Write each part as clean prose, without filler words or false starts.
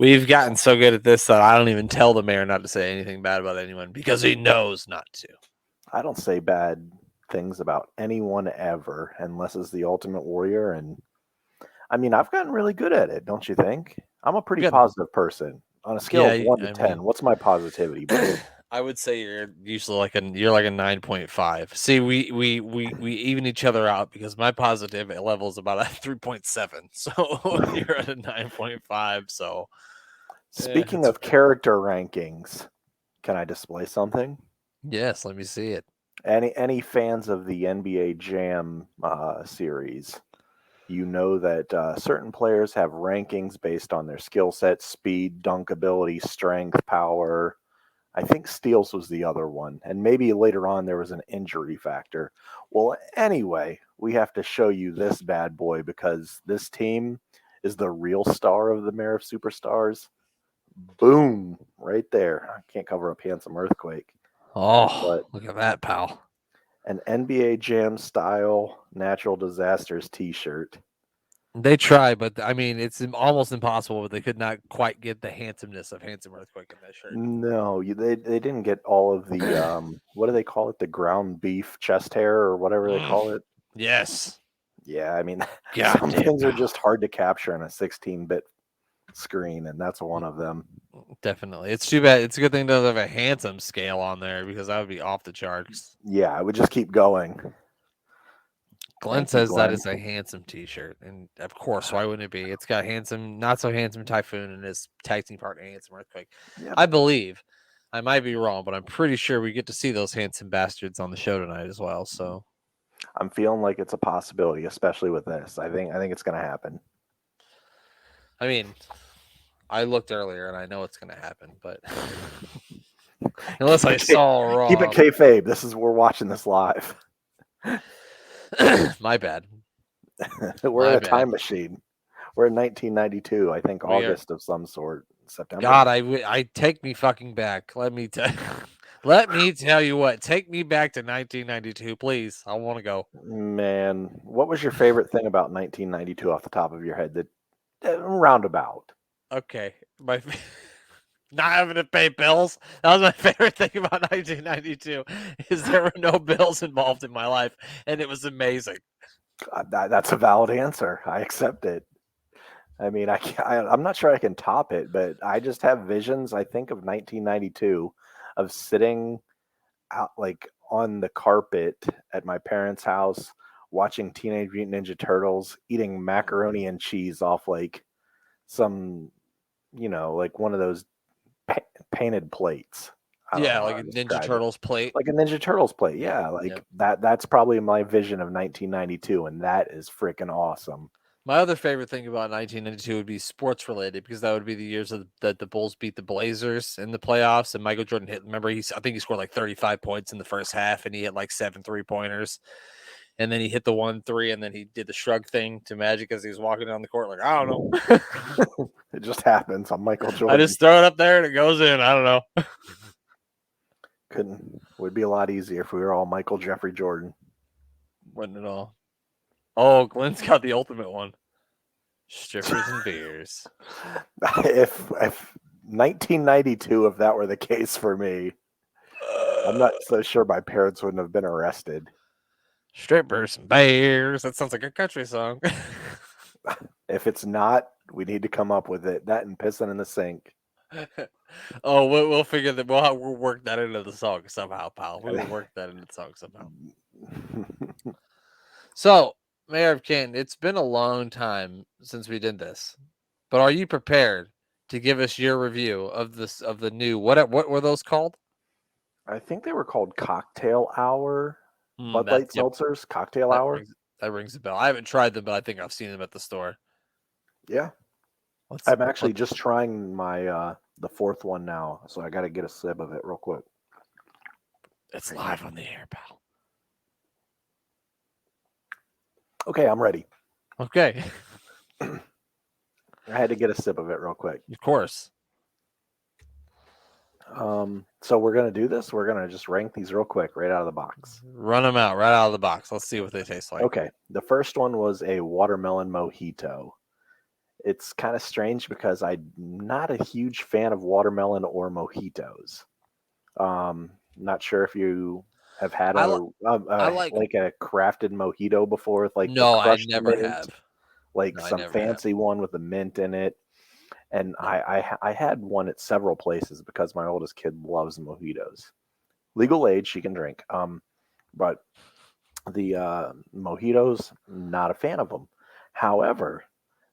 We've gotten so good at this that I don't even tell the mayor not to say anything bad about anyone because he knows not to. I don't say bad things about anyone ever unless it's the Ultimate Warrior. And I mean, I've gotten really good at it, don't you think? I'm a pretty Good. positive person. On a scale Yeah, of 1 to I 10, mean, what's my positivity? I would say you're usually like a 9.5. See, we even each other out because my positive level is about a 3.7. So you're at a 9.5. So Speaking it's of fair. character rankings, can I display something? Yes, let me see it. Any fans of the NBA Jam series, you know that certain players have rankings based on their skill set, speed, dunk ability, strength, power. I think steals was the other one, and maybe later on there was an injury factor. Well, anyway, we have to show you this bad boy because this team is the real star of the Mayor of Superstars. Boom, right there. I can't cover up Handsome Earthquake, Oh, but look at that, pal. an NBA Jam style natural disasters T-shirt. They try, but I mean, it's almost impossible. But they could not quite get the handsomeness of Handsome Earthquake in that shirt. No, they didn't get all of the what do they call it? The ground beef chest hair or whatever they call it. Yes. Yeah, I mean, some Goddamn, things are pal. just hard to capture on a 16-bit screen, and that's one of them. Definitely. It's too bad. It's a good thing it doesn't have a handsome scale on there because that would be off the charts. Yeah, I would just keep going. Glenn Thank you, says that Glenn. is a handsome T-shirt, and of course, why wouldn't it be? It's got handsome, not so handsome Typhoon and his tag team partner, Handsome Earthquake. Yeah, I believe, I might be wrong, but I'm pretty sure we get to see those handsome bastards on the show tonight as well. So I'm feeling like it's a possibility, especially with this. I think it's going to happen. I mean, I looked earlier and I know it's going to happen, but unless I saw Keep it wrong, kayfabe. We're watching this live. my bad. We're in My a bad. time machine. We're in 1992, I think We are. August of some sort, September. God, I take me fucking back. Let me tell. Let me tell you what. Take me back to 1992, please. I want to go. Man, what was your favorite thing about 1992 off the top of your head? That roundabout. Okay, my not having to pay bills. That was my favorite thing about 1992. Is there were no bills involved in my life, and it was amazing. That's a valid answer. I accept it. I mean, I'm not sure I can top it, but I just have visions. I think of 1992, of sitting out like on the carpet at my parents' house, watching Teenage Mutant Ninja Turtles, eating macaroni and cheese off like some, like one of those pa- painted plates. I don't Yeah, know how like a to Ninja describe it. Turtles plate. Like a Ninja Turtles plate. Yep. Yeah, Yep. like that's probably my vision of 1992, and that is freaking awesome. My other favorite thing about 1992 would be sports related because that would be the years that the Bulls beat the Blazers in the playoffs and Michael Jordan hit. Remember, I think he scored like 35 points in the first half and he hit like 7 3-pointers. And then he hit the 1-3 and then he did the shrug thing to Magic as he was walking down the court. Like, I don't know. It just happens. I'm Michael I Jordan. just throw it up there and it goes in. I don't know. Would be a lot easier if we were all Michael Jeffrey Jordan. Wasn't it all? Oh, Glenn's got the ultimate one. Strippers and beers. If 1992, if that were the case for me, I'm not so sure my parents wouldn't have been arrested. Strippers and bears. That sounds like a country song. If it's not, we need to come up with it. That and pissing in the sink. Oh, we'll figure that. We'll work that into the song somehow, pal. We will work that into the song somehow. So, Mayor of Canton, it's been a long time since we did this, but are you prepared to give us your review of the new what were those called? I think they were called Cocktail Hour. Bud That Light yep, Seltzers, Cocktail that Hour. rings that rings a bell. I haven't tried them, but I think I've seen them at the store. Yeah, Let's I'm actually let just trying my the fourth one now, so I got to get a sip of it real quick. it's live on the air, pal. Okay, I'm ready. Okay, I had to get a sip of it real quick. of course. So we're gonna do this. We're gonna just rank these real quick, right out of the box. Run them out right out of the box. Let's see what they taste like. Okay, the first one was a watermelon mojito. It's kind of strange because I'm not a huge fan of watermelon or mojitos. Not sure if you have had I li- I like. like a crafted mojito before with like the No, I crushed never mint, have. like No, I some never have. fancy one with the mint in it. And No. I had one at several places because my oldest kid loves mojitos. Legal age, she can drink. But the mojitos, not a fan of them. However,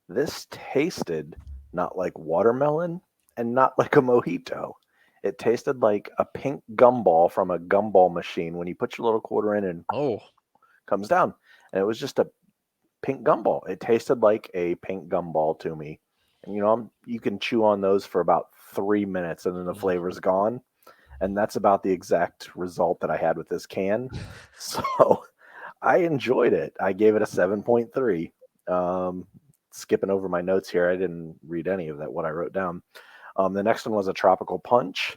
this tasted not like watermelon and not like a mojito. It tasted like a pink gumball from a gumball machine when you put your little quarter in and Oh, comes down. And it was just a pink gumball. It tasted like a pink gumball to me. And you can chew on those for about 3 minutes and then the flavor's gone. And that's about the exact result that I had with this can. So I enjoyed it. I gave it a 7.3. Um, Skipping over my notes here, I didn't read any of that, what I wrote down. The next one was a tropical punch.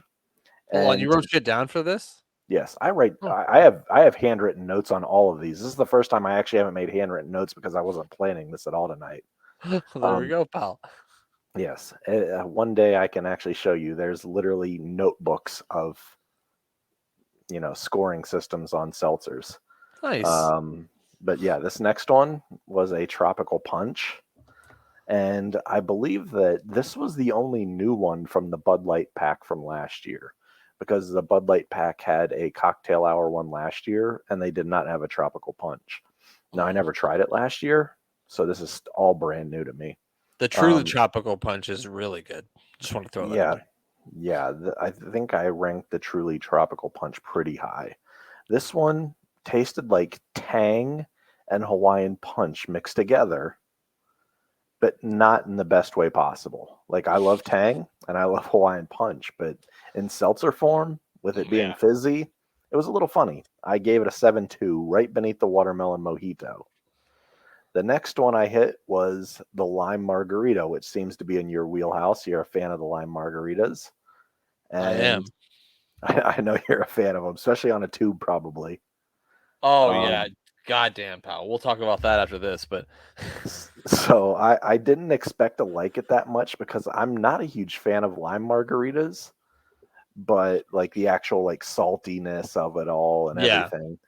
hold on. You And wrote shit down for this? yes, I write. Oh, I have handwritten notes on all of these. This is the first time I actually haven't made handwritten notes because I wasn't planning this at all tonight. there we go, pal. Yes, one day I can actually show you. There's literally notebooks of scoring systems on seltzers. Nice. But yeah, this next one was a tropical punch. And I believe that this was the only new one from the Bud Light pack from last year because the Bud Light pack had a cocktail hour one last year and they did not have a tropical punch. Now, I never tried it last year, so this is all brand new to me. The truly Um, tropical punch is really good. Just want to throw that in yeah, there. yeah, I think I ranked the truly tropical punch pretty high. This one tasted like Tang and Hawaiian punch mixed together, but not in the best way possible. Like I love Tang and I love Hawaiian Punch, but in seltzer form, with it being Yeah. fizzy, it was a little funny. I gave it a 7.2, right beneath the watermelon mojito. The next one I hit was the lime margarita, which seems to be in your wheelhouse. You're a fan of the lime margaritas. I And am. I know you're a fan of them, especially on a tube, probably. Oh yeah. Um, Goddamn, pal. We'll talk about that after this, but so I didn't expect to like it that much because I'm not a huge fan of lime margaritas, but like the actual like saltiness of it all and yeah. everything.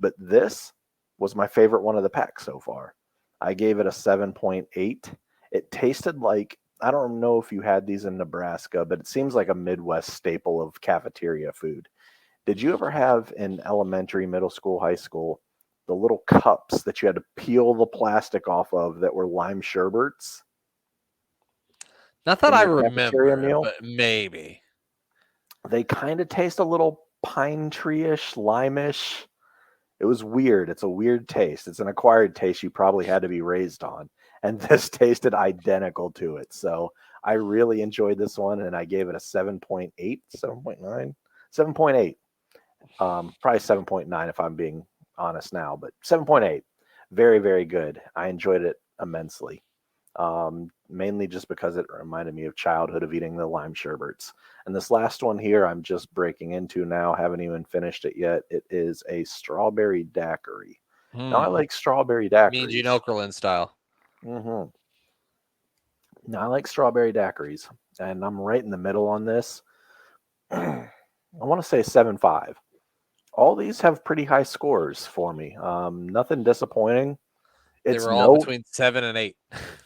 But this was my favorite one of the pack so far. I gave it a 7.8. It tasted like, I don't know if you had these in Nebraska, but it seems like a Midwest staple of cafeteria food. Did you ever have in elementary, middle school, high school, the little cups that you had to peel the plastic off of that were lime sherbets Not that in I your cafeteria remember, meal? but maybe. They kind of taste a little pine tree-ish, lime-ish. It was weird. It's a weird taste. It's an acquired taste you probably had to be raised on. And this tasted identical to it. So I really enjoyed this one and I gave it a 7.8, 7.9, 7.8. Probably 7.9 if I'm being honest now, but 7.8. Very, very good. I enjoyed it immensely. Mainly just because it reminded me of childhood of eating the lime sherbets. And this last one here, I'm just breaking into now, haven't even finished it yet. It is a strawberry daiquiri. Now, I like strawberry Mean Gene daiquiris. Okerlund style. hmm Now, I like strawberry daiquiris, and I'm right in the middle on this. I want to say 7.5. All these have pretty high scores for me. Nothing disappointing. They It's were all no between 7 and 8.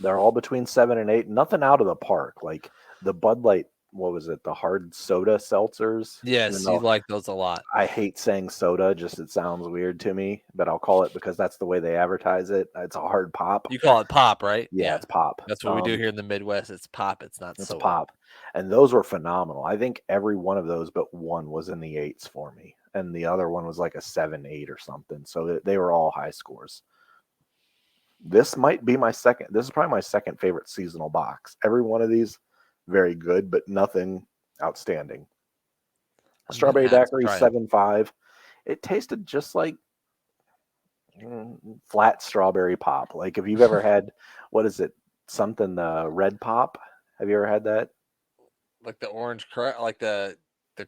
They're all between 7 and 8. Nothing out of the park. Like the Bud Light, what was it? The hard soda seltzers. Even Yes, you though like those a lot. I hate saying soda, just it sounds weird to me, but I'll call it because that's the way they advertise it. It's a hard pop. You call it pop, right? Yeah, Yeah. it's pop. That's what we do here in the Midwest. It's pop. It's not It's soda. pop. And those were phenomenal. I think every one of those but one was in the eights for me. And the other one was like a 7.8 or something. So they were all high scores. This might be my second. This is probably my second favorite seasonal box. Every one of these, very good, but nothing outstanding. I'm gonna Strawberry have to daiquiri try it. 7.5. It tasted just like flat strawberry pop. Like if you've ever had, what is it? Something red pop. Have you ever had that? Like the orange crush, like the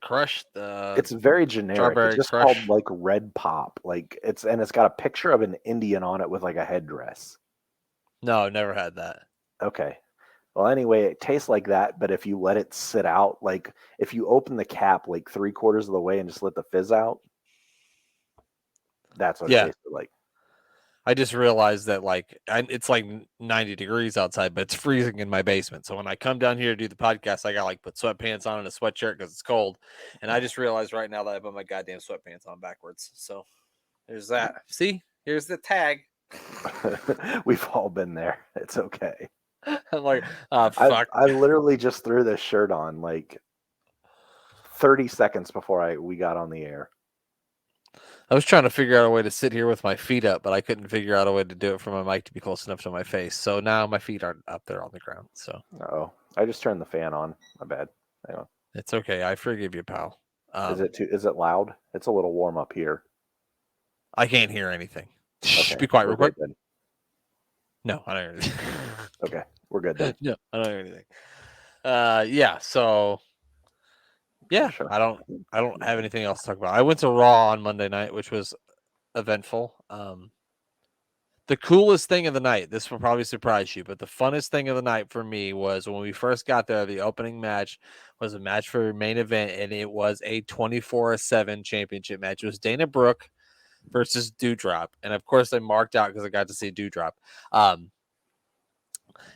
crush, the It's very generic. It's strawberry just called crush. like red pop. Like it's got a picture of an Indian on it with like a headdress. No, never had that. Okay. Well, anyway, it tastes like that, but if you let it sit out, like if you open the cap like 3/4 of the way and just let the fizz out, that's what it Yeah. tasted like. I just realized that it's like 90 degrees outside, but it's freezing in my basement. So when I come down here to do the podcast, I got like put sweatpants on and a sweatshirt because it's cold. And I just realized right now that I put my goddamn sweatpants on backwards. So there's that. See, here's the tag. We've all been there. It's okay. I'm like, oh I fuck. I literally just threw this shirt on like 30 seconds before we got on the air. I was trying to figure out a way to sit here with my feet up, but I couldn't figure out a way to do it for my mic to be close enough to my face. So now my feet aren't up there on the ground. So Oh, I just turned the fan on. My bad. Hang on. it's okay. I forgive you, pal. Is it loud? It's a little warm up here. I can't hear anything. Shh, Okay, be quiet we're real quick. good then. No, I don't hear anything. Okay, we're good then. No, I don't hear anything. Yeah, so yeah, Sure. I don't have anything else to talk about. I went to Raw on Monday night, which was eventful. The coolest thing of the night, this will probably surprise you, but the funnest thing of the night for me was when we first got there, the opening match was a match for main event, and it was a 24/7 championship match. It was Dana Brooke versus Doudrop. And of course I marked out because I got to see Doudrop.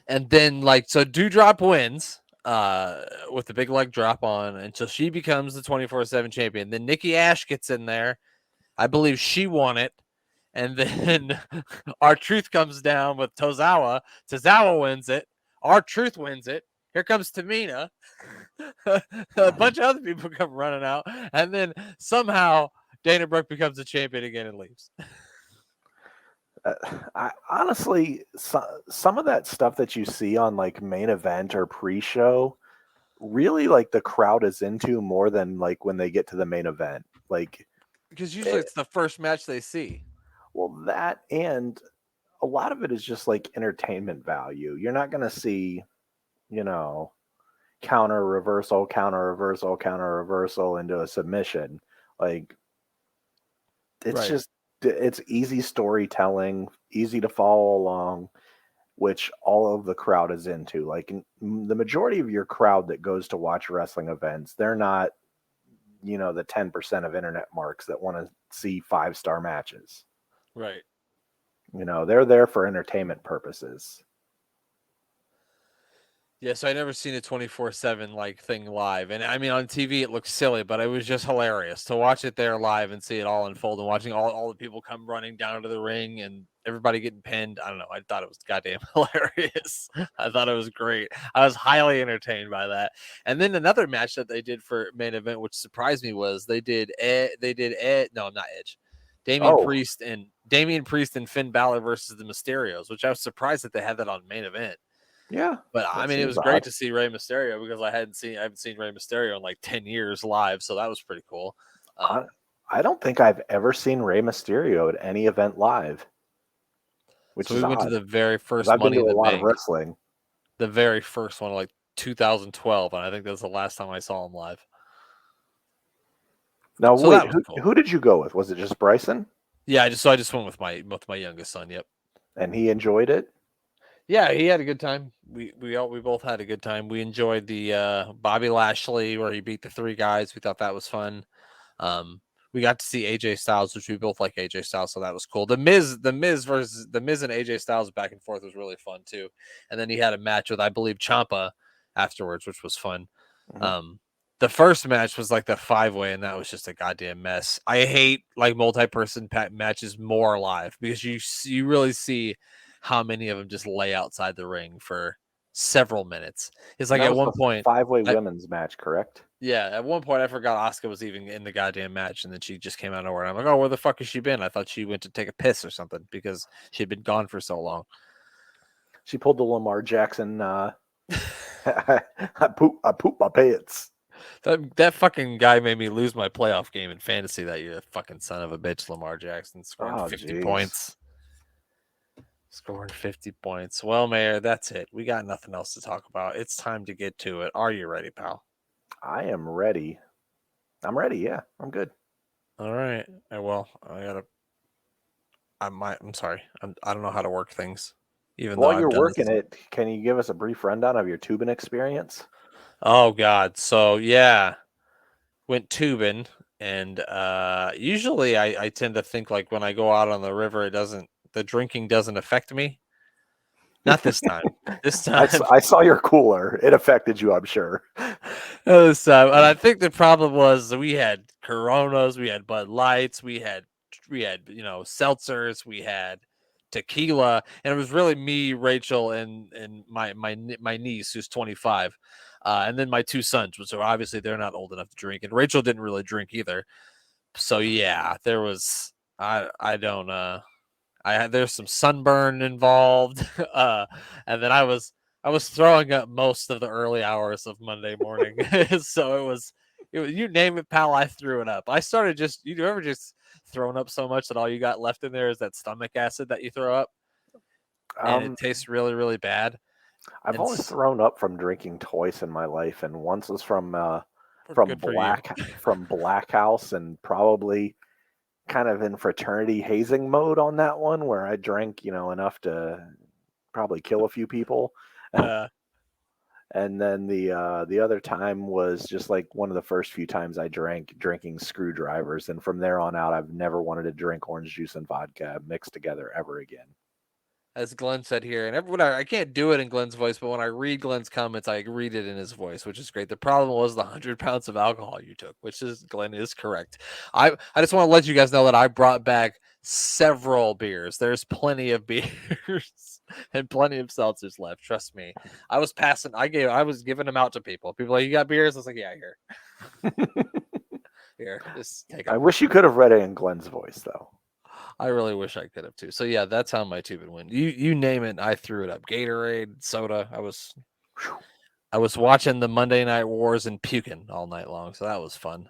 And then so Doudrop wins with the big leg drop on until she becomes the 24/7 champion. Then Nikki Ash gets in there. I believe she won it. And then R-Truth comes down with Tozawa. Tozawa wins it. R-Truth wins it. Here comes Tamina. A bunch of other people come running out. And then somehow Dana Brooke becomes the champion again and leaves. I honestly, some of that stuff that you see on like main event or pre-show, really like the crowd is into more than like when they get to the main event. Like, because usually it's the first match they see. Well, that and a lot of it is just like entertainment value. You're not going to see, counter reversal, counter reversal, counter reversal into a submission. Like, it's it's easy storytelling, easy to follow along, which all of the crowd is into. Like, the majority of your crowd that goes to watch wrestling events, they're not, the 10% of internet marks that want to see 5-star matches. Right. They're there for entertainment purposes. Yeah, so I never seen a 24/7 thing live. And I mean on TV it looks silly, but it was just hilarious to watch it there live and see it all unfold and watching all the people come running down to the ring and everybody getting pinned. I don't know. I thought it was goddamn hilarious. I thought it was great. I was highly entertained by that. And then another match that they did for main event, which surprised me, was they did no, not Edge. Damian Priest and Finn Balor versus the Mysterios, which I was surprised that they had that on main event. Yeah, but I mean, it was great to see Rey Mysterio because I haven't seen Rey Mysterio in like 10 years live, so that was pretty cool. I don't think I've ever seen Rey Mysterio at any event live. Which so we went to the very first Money in the Bank. Of wrestling. The very first one, like 2012, and I think that's the last time I saw him live. Now, so wait, who did you go with? Was it just Bryson? Yeah, I just went with my youngest son. Yep. And he enjoyed it. Yeah, he had a good time. We both had a good time. We enjoyed the Bobby Lashley where he beat the 3 guys. We thought that was fun. We got to see AJ Styles, which we both like AJ Styles, so that was cool. The Miz and AJ Styles back and forth was really fun too. And then he had a match with, I believe, Ciampa afterwards, which was fun. Mm-hmm. The first match was like the 5-way, and that was just a goddamn mess. I hate like multi-person matches more live because you really see how many of them just lay outside the ring for several minutes. It's like at one point 5-way women's match, correct? Yeah, at one point I forgot Asuka was even in the goddamn match, and then she just came out of nowhere. And I'm like, oh, where the fuck has she been? I thought she went to take a piss or something because she had been gone for so long. She pulled the Lamar Jackson. I poop my pants. That fucking guy made me lose my playoff game in fantasy that year. Fucking son of a bitch, Lamar Jackson scoring 50 points. Scoring 50 points. Well, Mayor, that's it. We got nothing else to talk about. It's time to get to it. Are you ready, pal? I am ready. I'm ready. Yeah, I'm good. All right. Well, I'm sorry. I don't know how to work things. even though While I've you're done working this. it, can you give us a brief rundown of your tubing experience? Oh God. So yeah, went tubing, and usually I tend to think like when I go out on the river, the drinking doesn't affect me. Not this time. This time, I saw your cooler. It affected you, I'm sure. this time, and I think the problem was we had Coronas, we had Bud Lights, we had seltzers, we had tequila, and it was really me, Rachel, and my niece who's 25, and then my two sons, which are obviously they're not old enough to drink, and Rachel didn't really drink either. So yeah, there was I don't I had there's some sunburn involved, and then I was throwing up most of the early hours of Monday morning, so it was you name it, pal. I threw it up. I started just you ever just throwing up so much that all you got left in there is that stomach acid that you throw up, and it Um, tastes really really bad. I've And only thrown up from drinking twice in my life, and once was good for you. From Black House, and probably kind of in fraternity hazing mode on that one, where I drank, enough to probably kill a few people. Uh, And then the other time was just like one of the first few times I drank drinking screwdrivers, and from there on out, I've never wanted to drink orange juice and vodka mixed together ever again. as Glenn said here, and everyone, I can't do it in Glenn's voice, but when I read Glenn's comments, I read it in his voice, which is great. The problem was the 100 pounds of alcohol you took, which is Glenn is correct. I just want to let you guys know that I brought back several beers. There's plenty of beers and plenty of seltzers left. Trust me. I was giving them out to people. People like, you got beers? I was like, yeah, here, just take I them. wish you could have read it in Glenn's voice, though. I really wish I could have too. So yeah, that's how my tubing went. You name it, I threw it up. Gatorade, soda. I was watching the Monday Night Wars and puking all night long, so that was fun.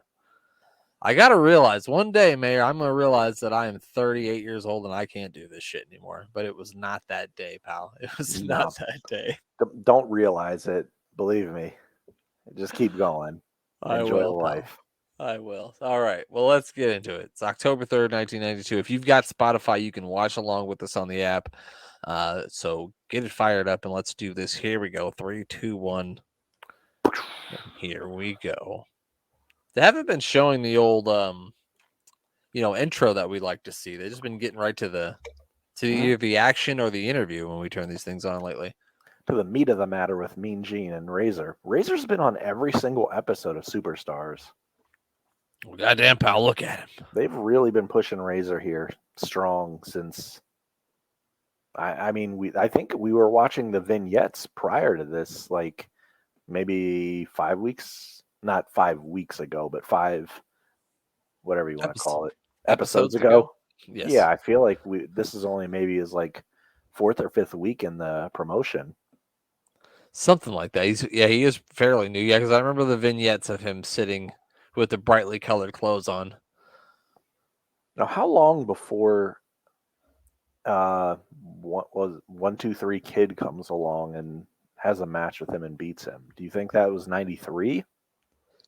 I gotta realize one day, Mayor, I'm gonna realize that I am 38 years old and I can't do this shit anymore. But it was not that day, pal. It was not No, that day. don't realize it. Believe me. Just keep going. I Enjoy the will, pal. life. I will. All right. Well, let's get into it. It's October 3rd, 1992. If you've got Spotify, you can watch along with us on the app. So get it fired up and let's do this. Here we go. 3, 2, 1. Here we go. They haven't been showing the old intro that we like to see. They've just been getting right to either the action or the interview when we turn these things on lately. To the meat of the matter with Mean Gene and Razor. Razor's been on every single episode of Superstars. Well, goddamn, pal, look at him. They've really been pushing Razor here strong since. I think we were watching the vignettes prior to this, like maybe 5 weeks, not 5 weeks ago, but whatever you want to call it, episodes ago. Yes. Yeah, I feel like this is only maybe his like fourth or fifth week in the promotion. Something like that. He is fairly new. Yeah, because I remember the vignettes of him sitting with the brightly colored clothes on. Now, how long before what was 1, 2, 3 Kid comes along and has a match with him and beats him? Do you think that was 93?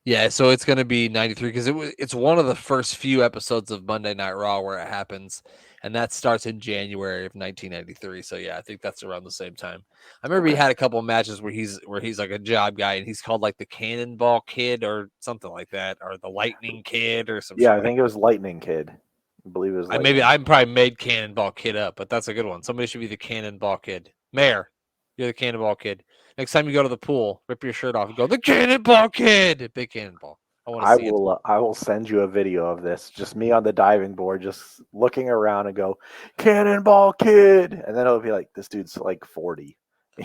Yeah, so it's going to be 93 because it's one of the first few episodes of Monday Night Raw where it happens, and that starts in January of 1993. So yeah, I think that's around the same time. I remember he had a couple of matches where he's like a job guy and he's called like the Cannonball Kid or something like that, or the Lightning Kid or some. Yeah, I think it was Lightning Kid. I believe it was Lightning. I probably made Cannonball Kid up, but that's a good one. Somebody should be the Cannonball Kid. Mayor, you're the Cannonball Kid. Next time you go to the pool, rip your shirt off and go, the Cannonball Kid! Big cannonball. I want to see it. I will send you a video of this. Just me on the diving board, just looking around and go, Cannonball Kid! And then it'll be like, this dude's like 40.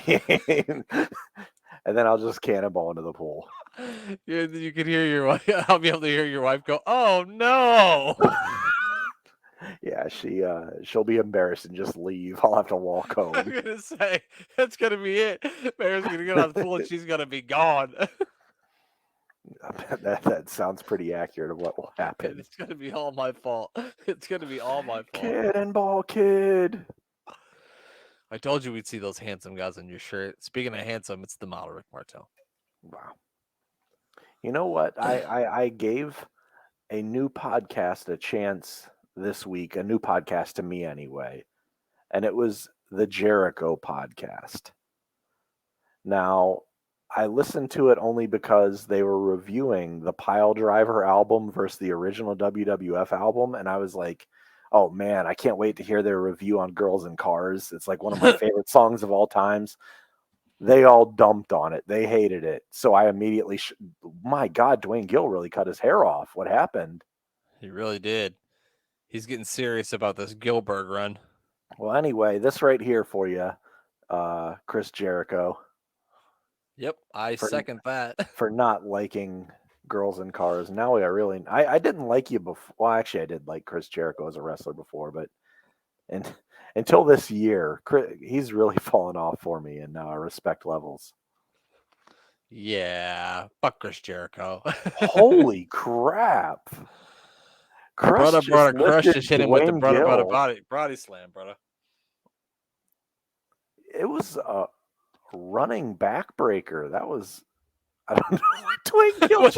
And then I'll just cannonball into the pool. You can hear your wife. I'll be able to hear your wife go, oh no. Yeah, she'll be embarrassed and just leave. I'll have to walk I'm home. going to say, that's going to be it. Mayor's going to get on the pool and she's going to be gone. That sounds pretty accurate of what will happen. It's going to be all my fault. It's going to be all my fault. Cannonball Kid. I told you we'd see those handsome guys on your shirt. Speaking of handsome, it's the model Rick Martel. Wow. You know what? I gave a new podcast a chance this week, a new podcast to me anyway. And it was the Jericho podcast. Now, I listened to it only because they were reviewing the Pile Driver album versus the original WWF album, and I was like, oh man, I can't wait to hear their review on Girls in Cars. It's like one of my favorite songs of all times. They all dumped on it. They hated it. So I immediately, my God, Dwayne Gill really cut his hair off. What happened? He really did. He's getting serious about this Gilbert run. Well, anyway, this right here for you, Chris Jericho. Yep, I second that. For not liking Girls in Cars. Now I really, I didn't like you before. Well, actually, I did like Chris Jericho as a wrestler before, but until this year, he's really fallen off for me in respect levels. Yeah, fuck Chris Jericho. Holy crap! Crush just hit him with the body slam, brother. It was a running backbreaker. That was, I don't know what Dwayne Gill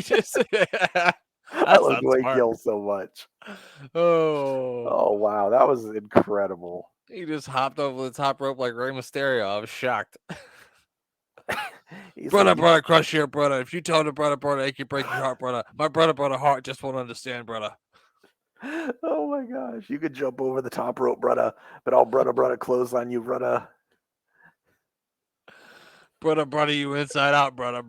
just said. I love Dwayne Gill so much. Oh wow, that was incredible. He just hopped over the top rope like Rey Mysterio. I was shocked. brother, crush here, brother. If you tell the brother, he can break your heart, brother. My brother, heart just won't understand, brother. Oh my gosh, you could jump over the top rope, brother, but I'll brother clothesline you, brother. Brother, you inside out, brother.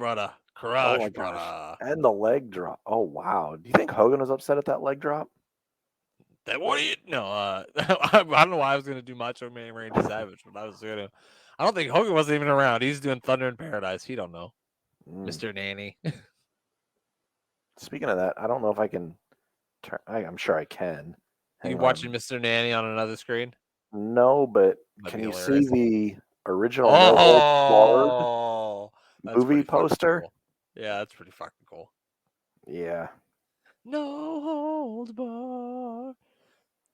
Crush, oh my gosh. And the leg drop. Oh wow. Do you think Hogan was upset at that leg drop? I don't know why I was gonna do Macho Man Randy Savage, but I don't think Hogan wasn't even around. He's doing Thunder in Paradise. He don't know. Mr. Nanny. Speaking of that, I don't know if I can turn. I'm sure I can. You watching Mr. Nanny on another screen? No, but can you see the original movie poster? Cool. Yeah, that's pretty fucking cool. Yeah. No holds barred.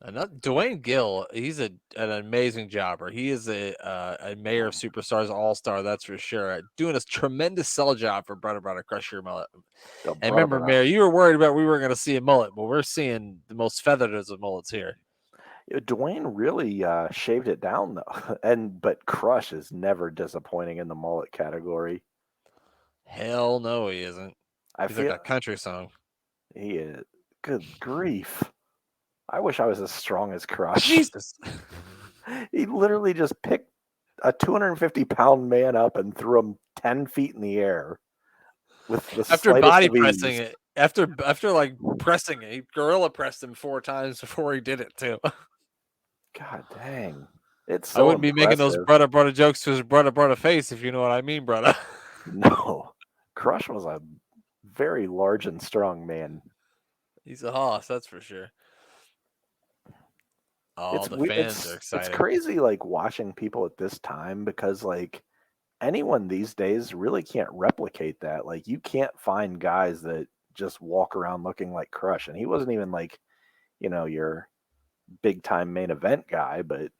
Dwayne Gill, he's an amazing jobber. He is a Mayor of Superstars all-star, that's for sure. Doing a tremendous sell job for Brother Crush Your Mullet. And remember, Mayor, you were worried about we weren't going to see a mullet, but we're seeing the most feathered of mullets here. Dwayne really shaved it down though, but Crush is never disappointing in the mullet category. Hell no, he isn't. He's like a country song. He is. Good grief! I wish I was as strong as Crush. Jesus! He literally just picked a 250-pound man up and threw him 10 feet in the air with the after body pressing it. After like pressing it, he gorilla pressed him 4 times before he did it too. God dang. It's so I wouldn't be making those brother jokes to his brother face, if you know what I mean, brother. No. Crush was a very large and strong man. He's a hoss, that's for sure. Oh, the fans are excited. It's crazy, like, watching people at this time, because, like, anyone these days really can't replicate that. Like, you can't find guys that just walk around looking like Crush. And he wasn't even, like, your big-time main event guy, but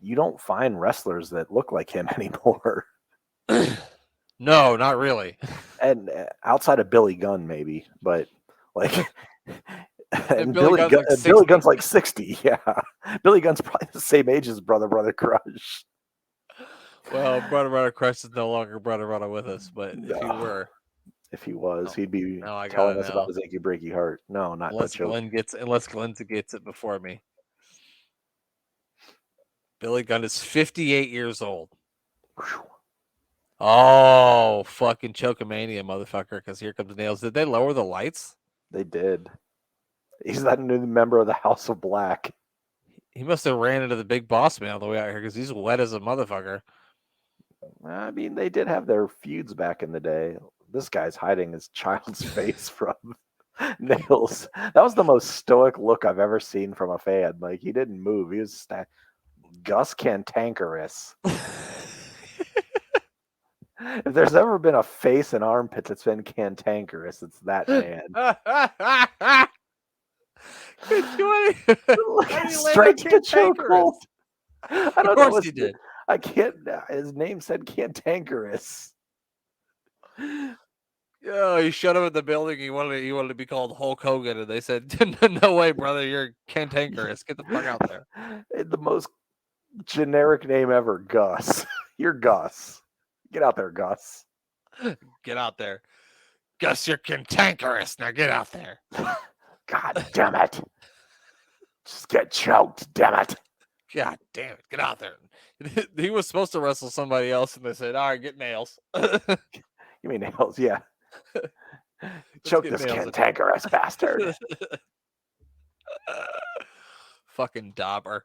you don't find wrestlers that look like him anymore. No, not really. And outside of Billy Gunn, maybe, but like, and Billy Gunn's like 60. Yeah, Billy Gunn's probably the same age as Brother Crush. Well, Brother Crush is no longer Brother with us, but if he was, he'd be telling us about his achy breaky heart. No, not unless Glenn gets it before me. Billy Gunn is 58 years old. Whew. Oh, fucking Chokomania, motherfucker, because here comes the nails. Did they lower the lights? They did. He's that new member of the House of Black. He must have ran into the big boss man on the way out here because he's wet as a motherfucker. I mean, they did have their feuds back in the day. This guy's hiding his child's face from nails. That was the most stoic look I've ever seen from a fan. Like, he didn't move. He was Gus Cantankerous. If there's ever been a face and armpits that's been cantankerous, it's that man. Straight to chokehold. I don't know. Of course he did. I can't. His name said cantankerous. Oh, he showed up at the building. He wanted to be called Hulk Hogan, and they said, "No way, brother, you're cantankerous. Get the fuck out there." The most generic name ever, Gus. You're Gus. Get out there, Gus. Get out there. Gus, you're cantankerous. Now get out there. God damn it. Just get choked, damn it. God damn it. Get out there. He was supposed to wrestle somebody else, and they said, all right, get Nails. You mean Nails? Yeah. Choke get this Nails. cantankerous bastard. Fucking Dauber.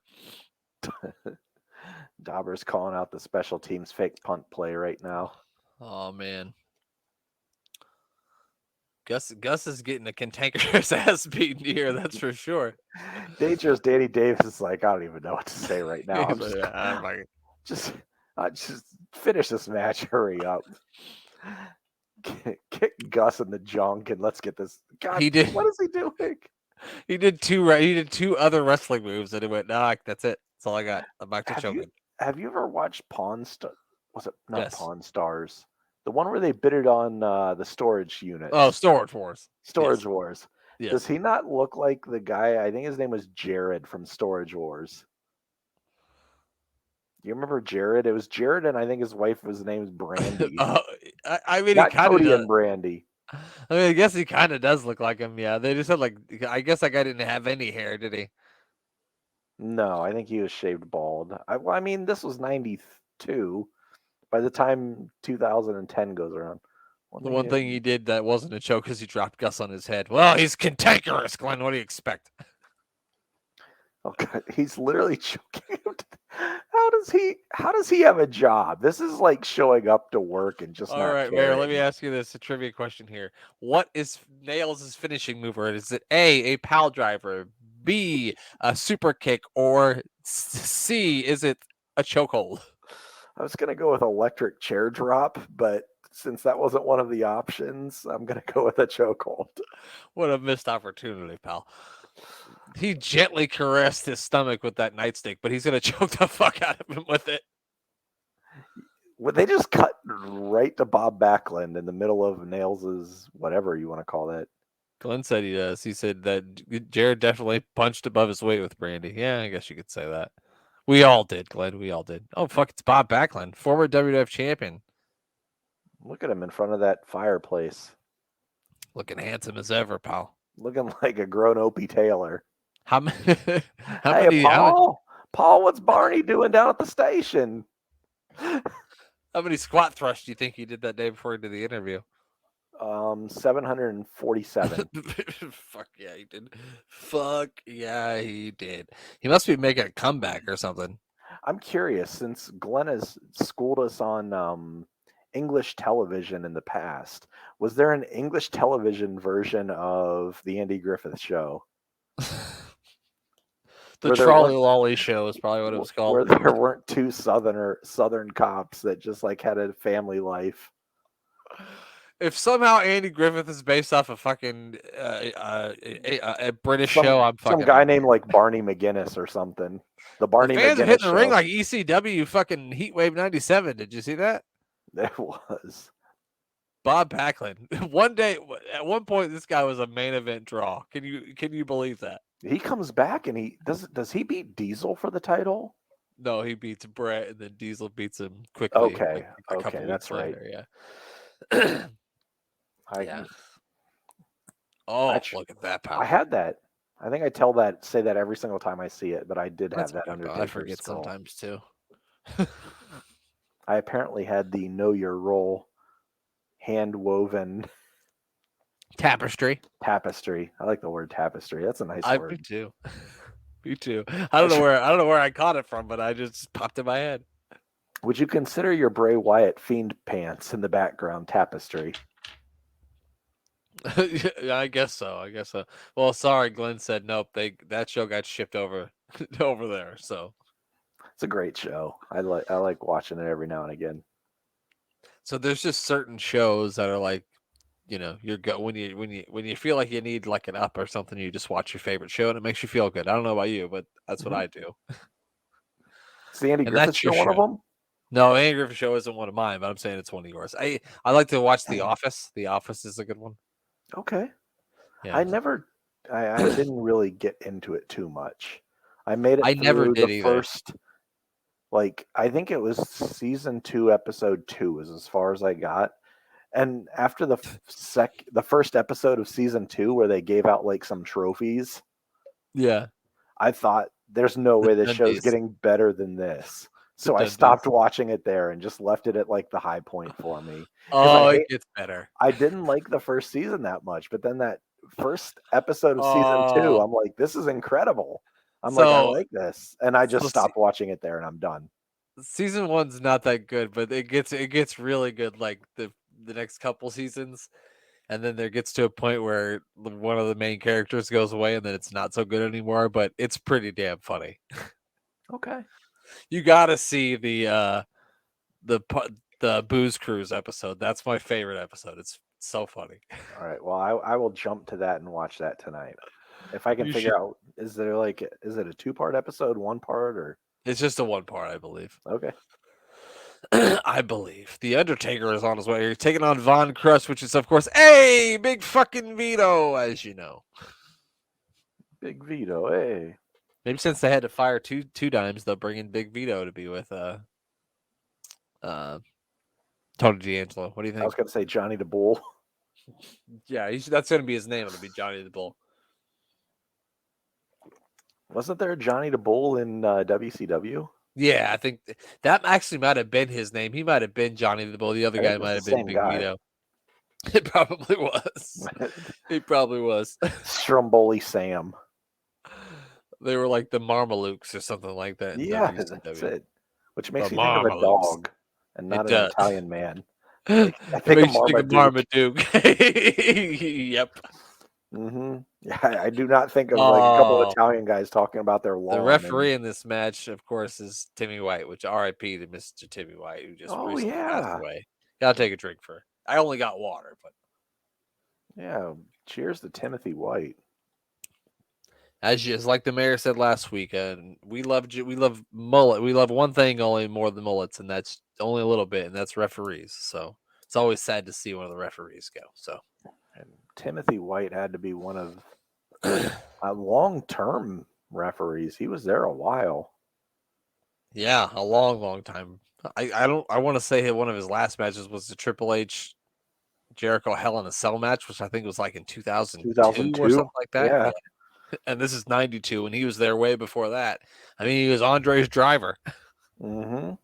Dauber's calling out the special teams fake punt play right now. Oh, man. Gus is getting a cantankerous ass beaten here, that's for sure. Dangerous Danny Davis is like, I don't even know what to say right now. I'm He's like, "Ah, my-" just finish this match. Hurry up. Kick Gus in the junk and let's get this. God, He did- what is he doing? He did two other wrestling moves, and he went, nah, that's it. That's all I got. I'm back to choking. Have you ever watched Pawn Star? Was it not Yes. Pawn Stars? The one where they bid it on the storage unit. Oh, Storage Wars. Storage yes. Wars. Yes. Does he not look like the guy? I think his name was Jared from Storage Wars. You remember Jared? It was Jared, and I think his wife was name's Brandy. I mean, Not he kind Cody of. and Brandy. I mean, I guess he kind of does look like him. Yeah, they just had like. I guess that guy didn't have any hair, did he? No, I think he was shaved bald. I mean, this was 92. By the time 2010 goes around. The one thing he did that wasn't a choke is he dropped Gus on his head. Well, he's cantankerous, Glenn. What do you expect? Oh God, he's literally choking him. How does he have a job? This is like showing up to work and just All not right, Mayor, let caring. me ask you this, a trivia question here. What is Nails' finishing move? Or is it A pile driver, B, a super kick, or C, is it a chokehold? I was gonna go with electric chair drop, but since that wasn't one of the options, I'm gonna go with a chokehold. What a missed opportunity, pal. He gently caressed his stomach with that nightstick, but he's gonna choke the fuck out of him with it. Well, they just cut right to Bob Backlund in the middle of Nails's whatever you want to call that. Glenn said he does. He said that Jared definitely punched above his weight with Brandy. Yeah, I guess you could say that. We all did, Glenn. We all did. Oh, fuck, it's Bob Backlund, former WWF champion. Look at him in front of that fireplace. Looking handsome as ever, pal. Looking like a grown Opie Taylor. How many? Hey, Paul, what's Barney doing down at the station? How many squat thrusts do you think he did that day before he did the interview? 747. Fuck yeah, he did. Fuck yeah, he did. He must be making a comeback or something. I'm curious, since Glenn has schooled us on English television in the past, was there an English television version of the Andy Griffith Show? The Trolley Lolly Show is probably what it was called. Where there weren't two southern cops that just like had a family life. If somehow Andy Griffith is based off a fucking a British show, I'm fucking some guy named like Barney McGinnis or something. The Barney fans McGinnis are hitting show. the ring like ECW fucking Heatwave '97. Did you see that? There was Bob Backlund. One day, at one point, this guy was a main event draw. Can you believe that? He comes back and he does he beat Diesel for the title? No, he beats Brett, and then Diesel beats him quickly. Okay, like a couple that's weeks right. later, yeah. Yeah. Oh, look at that power! I had that. I think I say that every single time I see it, but I did have that Undertaker. I forget skull. sometimes too. I apparently had the Know Your Role hand woven tapestry. Tapestry. I like the word tapestry. That's a nice word. Me too. Me too. I don't know where I caught it from, but I just popped in my head. Would you consider your Bray Wyatt Fiend pants in the background tapestry? I guess so. Well, sorry, Glenn said nope. That show got shipped over there. So it's a great show. I like watching it every now and again. So there's just certain shows that are like, when you feel like you need like an up or something, you just watch your favorite show and it makes you feel good. I don't know about you, but that's what I do. Is the Andy Griffith show one of them? No, Andy Griffith show isn't one of mine, but I'm saying it's one of yours. I like to watch The Office. The Office is a good one. Okay. Yeah. I didn't really get into it too much. I made it. I never did either. Like, I think it was season 2, episode 2 is as far as I got. And after the first episode of season 2 where they gave out like some trophies, Yeah, I thought there's no the way this show's Dundies. getting better than this. The So I Dundies. stopped watching it there and just left it at like the high point for me. Because Oh, it gets better. I didn't like the first season that much, but then that first episode of season 2, Oh, I'm like, this is incredible. I'm like, I so like this. And I just so stopped watching it there and I'm done. season one's not that good, but it gets really good like the next couple seasons. And then there gets to a point where one of the main characters goes away and then it's not so good anymore, but it's pretty damn funny. Okay. You got to see the pu- the Booze Cruise episode. That's my favorite episode. It's so funny. All right. Well, I will jump to that and watch that tonight. If I can You figure should. out, is it a 2-part episode, 1 part, or It's just a one part, I believe. okay. I believe the Undertaker is on his way. He's taking on Von Crush, which is of course a big fucking Vito, as you know. Big Vito, hey. Maybe since they had to fire two dimes, they'll bring in Big Vito to be with Tony D'Angelo. What do you I think? was gonna say Johnny the Bull. Yeah, that's going to be his name. It'll be Johnny the Bull. Wasn't there a Johnny the Bull in WCW? Yeah, I think that actually might have been his name. He might have been Johnny the Bull. The other I guy think might it's have the been same Big guy. Vito. It probably was. It probably was. Stromboli Sam. They were like the Marmalukes or something like that in Yeah, WCW. that's it. Which makes The me think of a Marmalukes. dog and not It an does. Italian man. It I think makes of you think of Marmaduke. Marmaduke. Yep. Yeah, I do not think of like a couple of Oh, Italian guys talking about their lawn. the referee in this match, of course, is Timmy White, which R.I.P. to Mr. Timmy White, who just Oh recently passed yeah, away. Gotta take a drink for. I only got water, but yeah. Cheers to Timothy White. as like the mayor said last week, we love mullet. We love one thing only more than mullets, and that's only a little bit, and that's referees. So it's always sad to see one of the referees go. So And Timothy White had to be one of long-term referees. He was there a while. yeah, a long time. I want to say one of his last matches was the Triple H Jericho Hell in a Cell match, which I think was like in 2002 or 2002. something like that. Yeah. And this is 92, and he was there way before that. I mean, he was Andre's driver. Mm-hmm.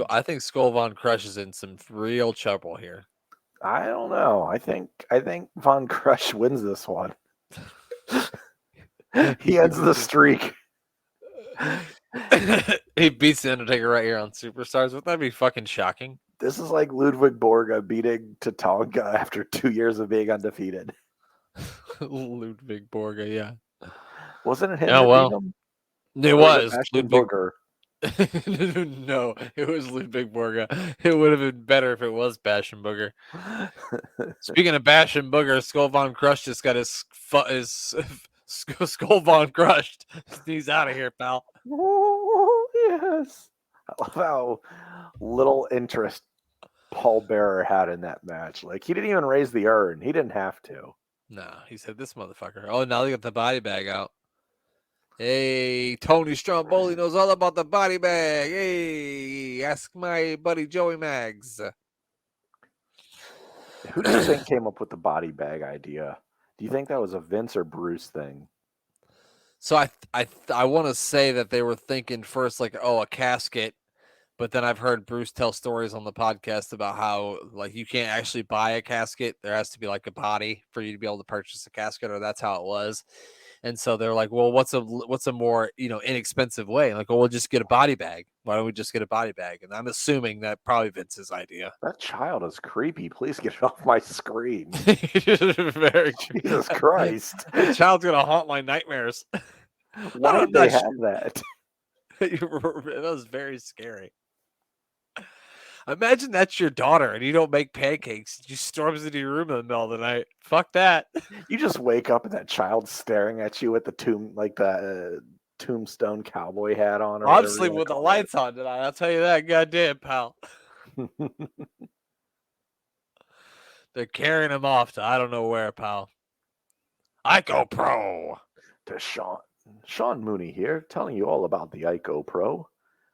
I think Skull Von Crush is in some real trouble here. I don't know. I think Von Crush wins this one. He ends the streak. He beats the Undertaker right here on Superstars. Wouldn't that be fucking shocking? This is like Ludwig Borga beating Tatanka after 2 years of being undefeated. Ludwig Borga, yeah. Wasn't it him? Oh, that well. beat him? It Or was Ashton Ludwig. Booger. No, it was Ludwig Borga. It would have been better if it was Bash and Booger. Speaking of Bash and Booger, Skull Von Crushed just got his Skull Von Crushed. He's out of here, pal. Oh, yes. I love how little interest Paul Bearer had in that match. Like, he didn't even raise the urn. He didn't have to. No, he said this motherfucker. Oh, now they got the body bag out. Hey, Tony Stromboli knows all about the body bag. Hey, ask my buddy Joey Maggs. Who do you think came up with the body bag idea? Do you think that was a Vince or Bruce thing? So I want to say that they were thinking first like, oh, a casket, but then I've heard Bruce tell stories on the podcast about how like you can't actually buy a casket. There has to be like a body for you to be able to purchase a casket, or that's how it was. And so they're like, well, what's a more inexpensive way? Like, well, we'll just get a body bag. Why don't we just get a body bag? And I'm assuming that probably Vince's idea. That child is creepy. Please get it off my screen. Very Jesus Christ. The child's gonna haunt my nightmares. Why I'm did they not have that? That was very scary. Imagine that's your daughter and you don't make pancakes. She storms into your room in the middle of the night. Fuck that. You just wake up and that child's staring at you with the tombstone cowboy hat on. Or I'm whatever you sleeping wanna with the call lights on tonight. I'll tell you that. Goddamn, pal. it. They're carrying him off to I don't know where, pal. I go pro. To Sean Sean Mooney here, telling you all about the ICO Pro.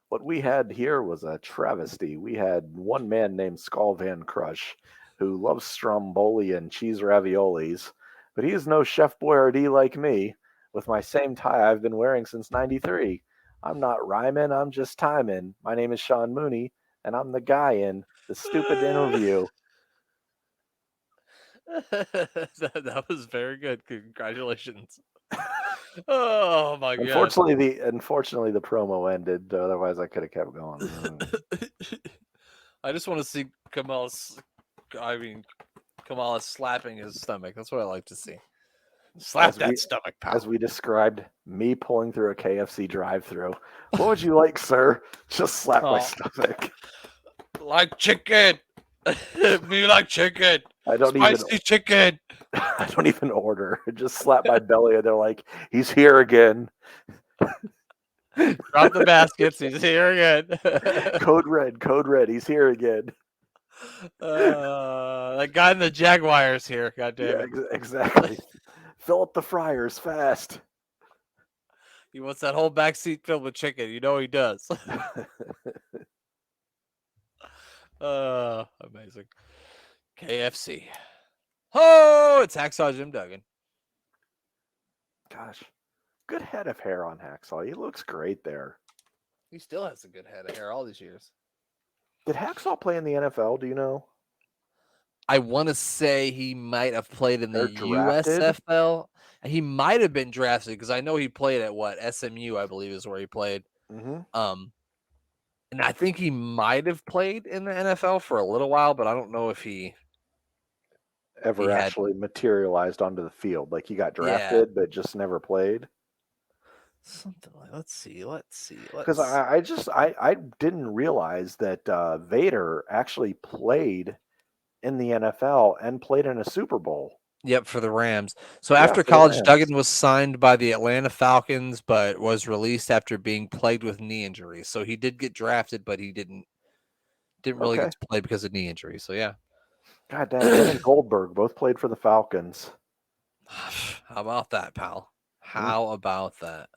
What we had here was a travesty. We had one man named Skull Van Crush who loves stromboli and cheese raviolis, but he is no Chef Boyardee like me, with my same tie I've been wearing since '93. I'm not rhyming, I'm just timing. My name is Sean Mooney, and I'm the guy in the stupid interview. That was very good. Congratulations. Oh my god. Unfortunately the promo ended. Otherwise, I could have kept going. I just want to see Kamala slapping his stomach. That's what I like to see. Slap that stomach, pal. As we described, me pulling through a KFC drive-through. What would you like, sir? Just slap my stomach. Like chicken. Me like chicken. Spicy chicken. I don't even order. Just slap my belly, and they're like, "He's here again." Drop the baskets. He's here again. Code red. He's here again. That guy in the Jaguars here. God damn it. Exactly. Fill up the fryers fast. He wants that whole back seat filled with chicken. You know he does. Amazing. KFC. Oh, it's Hacksaw Jim Duggan. Gosh, good head of hair on Hacksaw. He looks great there. He still has a good head of hair all these years. Did Hacksaw play in the NFL? Do you know? I want to say he might have played in the USFL. He might have been drafted because I know he played at SMU, I believe is where he played. Mm-hmm. And I think he might have played in the NFL for a little while, but I don't know if he actually materialized onto the field. Like he got drafted, but just never played. Something like, let's see. Because I didn't realize that Vader actually played in the NFL and played in a Super Bowl. Yep, for the Rams. So after college, Duggan was signed by the Atlanta Falcons, but was released after being plagued with knee injuries. So he did get drafted, but he didn't really get to play because of knee injuries. So yeah. God damn, him and Goldberg both played for the Falcons. How about that, pal? How about that?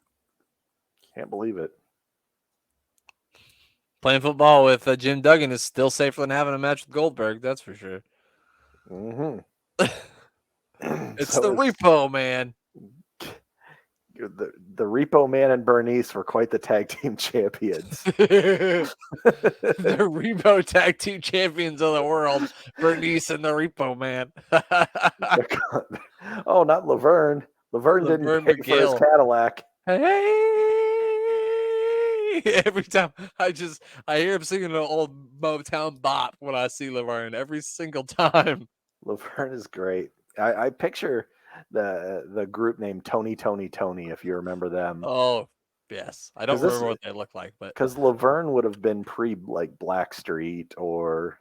Can't believe it. Playing football with Jim Duggan is still safer than having a match with Goldberg. That's for sure. Mm-hmm. It's the Repo Man. The Repo Man and Bernice were quite the tag team champions. The Repo tag team champions of the world, Bernice and the Repo Man. Oh, not Laverne. Laverne didn't pay for his Cadillac. Hey! Every time I hear him singing an old Motown bop when I see Laverne every single time. Laverne is great. I picture the group named Tony, if you remember them. Oh, yes. I don't remember what they look like, but because Laverne would have been like Blackstreet or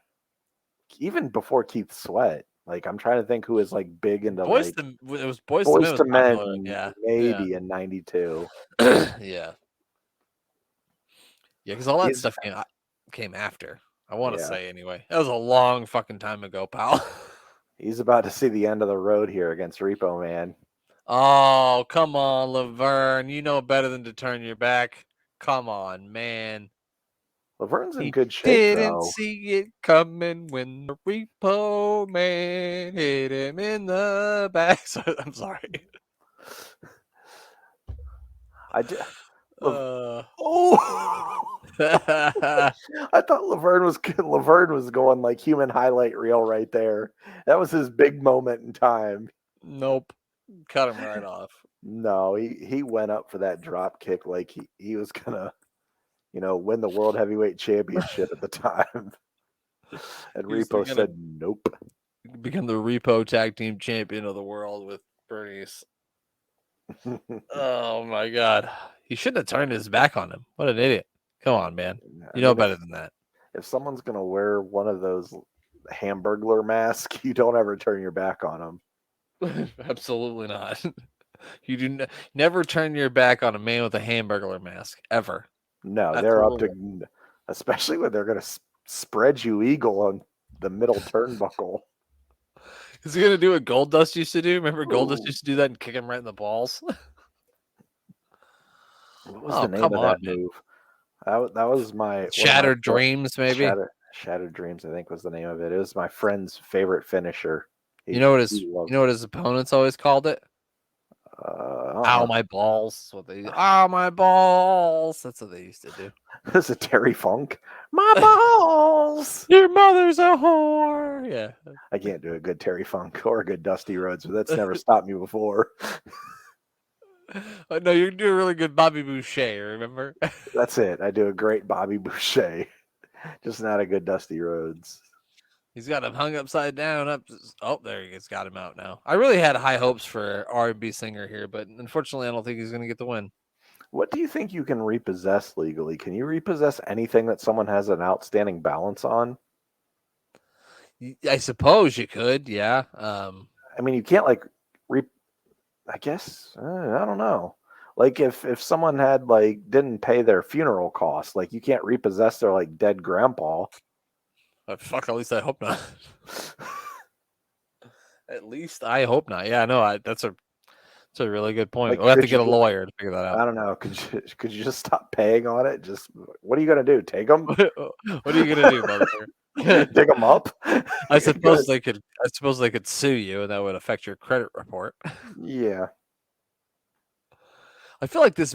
even before Keith Sweat. Like I'm trying to think who is like big into Boys to Men, yeah, maybe in '92. Yeah, because all that stuff came after. I want to say anyway. That was a long fucking time ago, pal. He's about to see the end of the road here against Repo Man. Oh, come on, Laverne. You know better than to turn your back. Come on, man. Laverne's in good shape, didn't see it coming when the Repo Man hit him in the back. I'm sorry. I did. I thought Laverne was going like human highlight reel right there. That was his big moment in time. Nope. Cut him right off. No, he went up for that drop kick like he was gonna, win the World Heavyweight Championship at the time. And Repo said nope. Become the Repo Tag Team Champion of the world with Bernice. Oh my God. He shouldn't have turned his back on him. What an idiot. Come on, man. You know better than that. If someone's going to wear one of those Hamburglar masks, you don't ever turn your back on them. Absolutely not. You do never turn your back on a man with a Hamburglar mask, ever. No, they're up to, especially when they're going to spread you eagle on the middle turnbuckle. Is he going to do what Goldust used to do? Remember Goldust used to do that and kick him right in the balls? What was Oh, the name come of on, that man. move? That was my one of my Shattered Dreams, maybe. Shattered Dreams, I think was the name of it. It was my friend's favorite finisher. You know He you loved know what it. his opponents always called it? Ow, Uh-uh. my balls. What they ow, my balls. That's what they used to do. This is Terry Funk. My balls. Your mother's a whore. Yeah. I can't do a good Terry Funk or a good Dusty Rhodes, but that's never stopped me before. No, you do a really good Bobby Boucher, remember? That's it. I do a great Bobby Boucher, just not a good Dusty Rhodes. He's got him hung upside down. Oh, there he is. Got him out now. I really had high hopes for R&B singer here, but unfortunately, I don't think he's going to get the win. What do you think you can repossess legally? Can you repossess anything that someone has an outstanding balance on? I suppose you could, yeah. I mean, you can't like I guess I don't know. Like if someone had like didn't pay their funeral costs, like you can't repossess their like dead grandpa. Fuck, at least I hope not. At least I hope not. Yeah, no, that's a really good point. Like, We'll have to could get a you? lawyer to figure that out. I don't know. Could you just stop paying on it? Just what are you gonna do? Take them? What are you gonna do, motherfucker? Dig them up? I suppose they could. I suppose they could sue you, and that would affect your credit report. Yeah. I feel like he's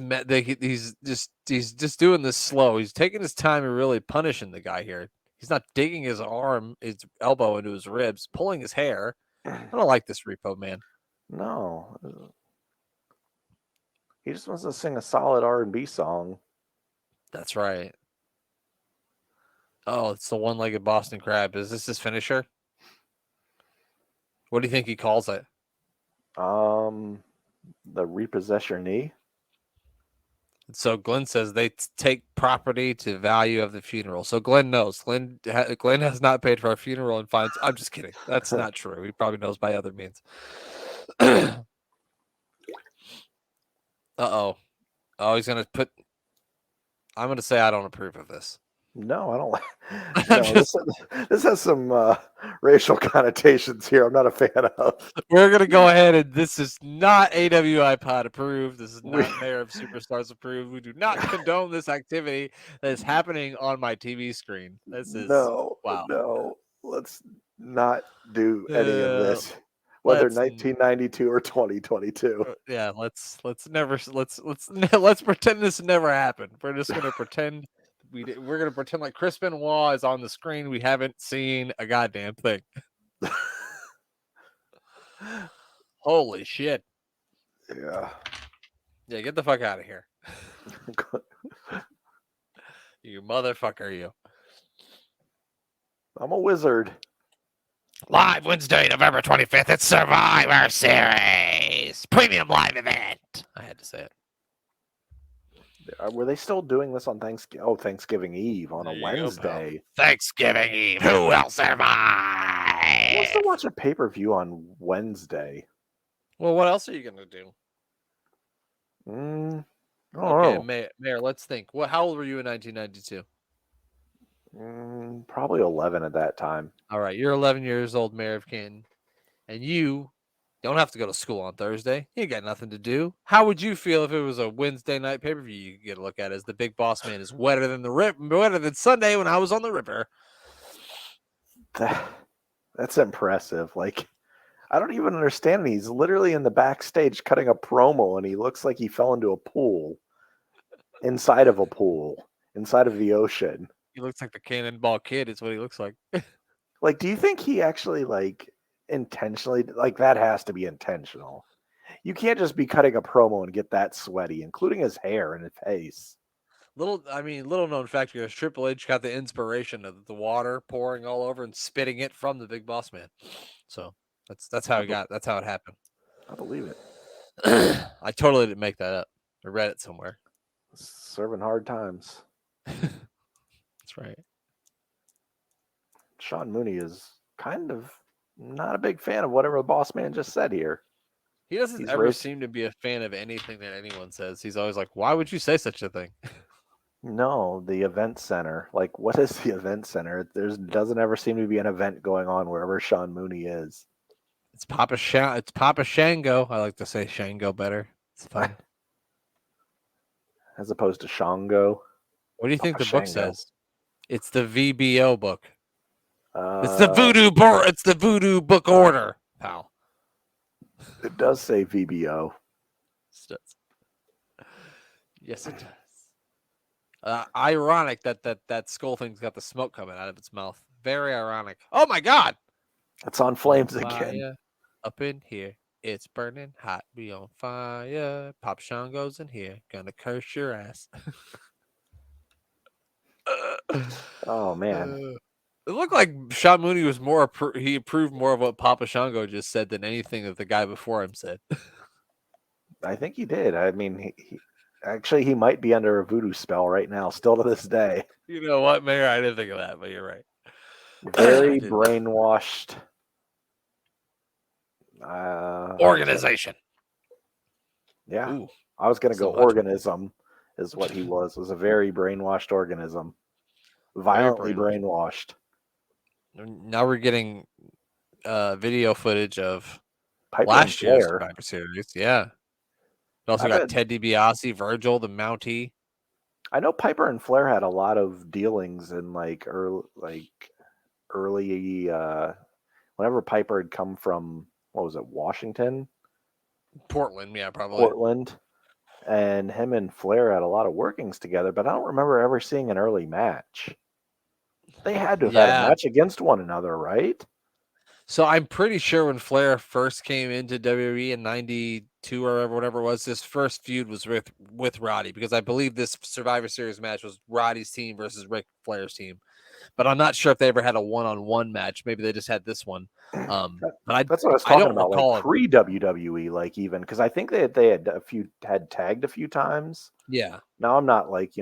just doing this slow. He's taking his time and really punishing the guy here. He's not digging his elbow into his ribs, pulling his hair. I don't like this Repo Man. No. He just wants to sing a solid R&B song. That's right. Oh, it's the one-legged Boston Crab. Is this his finisher? What do you think he calls it? The repossess your knee. So Glenn says they take property to value of the funeral. So Glenn knows. Glenn has not paid for our funeral and fines. I'm just kidding. That's not true. He probably knows by other means. Uh-oh. Oh, he's going to put... I'm going to say I don't approve of this. No, I don't. No, this has some racial connotations here. I'm not a fan of. We're gonna go ahead, and this is not AWI Pod approved. This is not Mayor of Superstars approved. We do not condone this activity that is happening on my TV screen. This is wow. No, let's not do any of this. Whether 1992 or 2022. Yeah, let's pretend this never happened. We're just gonna pretend. We're going to pretend like Chris Benoit is on the screen. We haven't seen a goddamn thing. Holy shit. Yeah. Yeah, get the fuck out of here. You motherfucker, you. I'm a wizard. Live Wednesday, November 25th. It's Survivor Series. Premium live event. I had to say it. Were they still doing this on Thanksgiving? Oh, Thanksgiving Eve on a Wednesday. Thanksgiving Eve. Who will survive? Who wants to watch a pay-per-view on Wednesday? Well, what else are you going to do? I don't know. Mayor, let's think. How old were you in 1992? Probably 11 at that time. All right, you're 11 years old, Mayor of Canton, and you don't have to go to school on Thursday. You got nothing to do. How would you feel if it was a Wednesday night pay-per-view you could get a look at as the Big Boss Man is wetter than Sunday when I was on the river? That's impressive. Like, I don't even understand. He's literally in the backstage cutting a promo, and he looks like he fell into a pool. Inside of the ocean. He looks like the Cannonball Kid is what he looks like. Like, do you think he actually, like, intentionally, like, that has to be intentional? You can't just be cutting a promo and get that sweaty, including his hair and his face. Little known fact here is Triple H got the inspiration of the water pouring all over and spitting it from the Big Boss Man. So that's how that's how it happened. I believe it. I totally didn't make that up. I read it somewhere. Serving hard times. That's right. Sean Mooney is kind of not a big fan of whatever the Boss Man just said here. He doesn't ever seem to be a fan of anything that anyone says. He's always like, why would you say such a thing? No, the event center. Like, what is the event center? There doesn't ever seem to be an event going on wherever Sean Mooney is. It's Papa Shango. I like to say Shango better. It's fun. as opposed to Shango. What do you think Papa the book Shango. says? It's the VBO book. It's the voodoo book order, pal. It does say VBO. Yes, it does. Ironic that skull thing's got the smoke coming out of its mouth. Very ironic. Oh my God! It's on flames On again. fire up in here. It's burning hot. We on fire. Pop Shango's in here. Gonna curse your ass. Oh man, It looked like Sean Mooney was more. He approved more of what Papa Shango just said than anything that the guy before him said. I think he did. I mean, actually he might be under a voodoo spell right now, still to this day. You know what, Mayor? I didn't think of that, but you're right. Very Didn't. brainwashed Organization. Yeah, Ooh, I was gonna so go much. organism, is what he was. Was a very brainwashed organism, violently brainwashed. Now we're getting video footage of Piper last and year's Flair. Survivor Series. Yeah. We also I got bet- Ted DiBiase, Virgil, the Mountie. I know Piper and Flair had a lot of dealings in early whenever Piper had come from, what was it, Washington, Portland, yeah, probably. Portland, and him and Flair had a lot of workings together, but I don't remember ever seeing an early match. They had to have had a match against one another, right? So I'm pretty sure when Flair first came into WWE in '92 or whatever it was, his first feud was with Roddy, because I believe this Survivor Series match was Roddy's team versus Ric Flair's team. But I'm not sure if they ever had a one-on-one match. Maybe they just had this one. But that's what I was talking about, like pre WWE, like even because I think they had tagged a few times. Yeah. Now I'm not like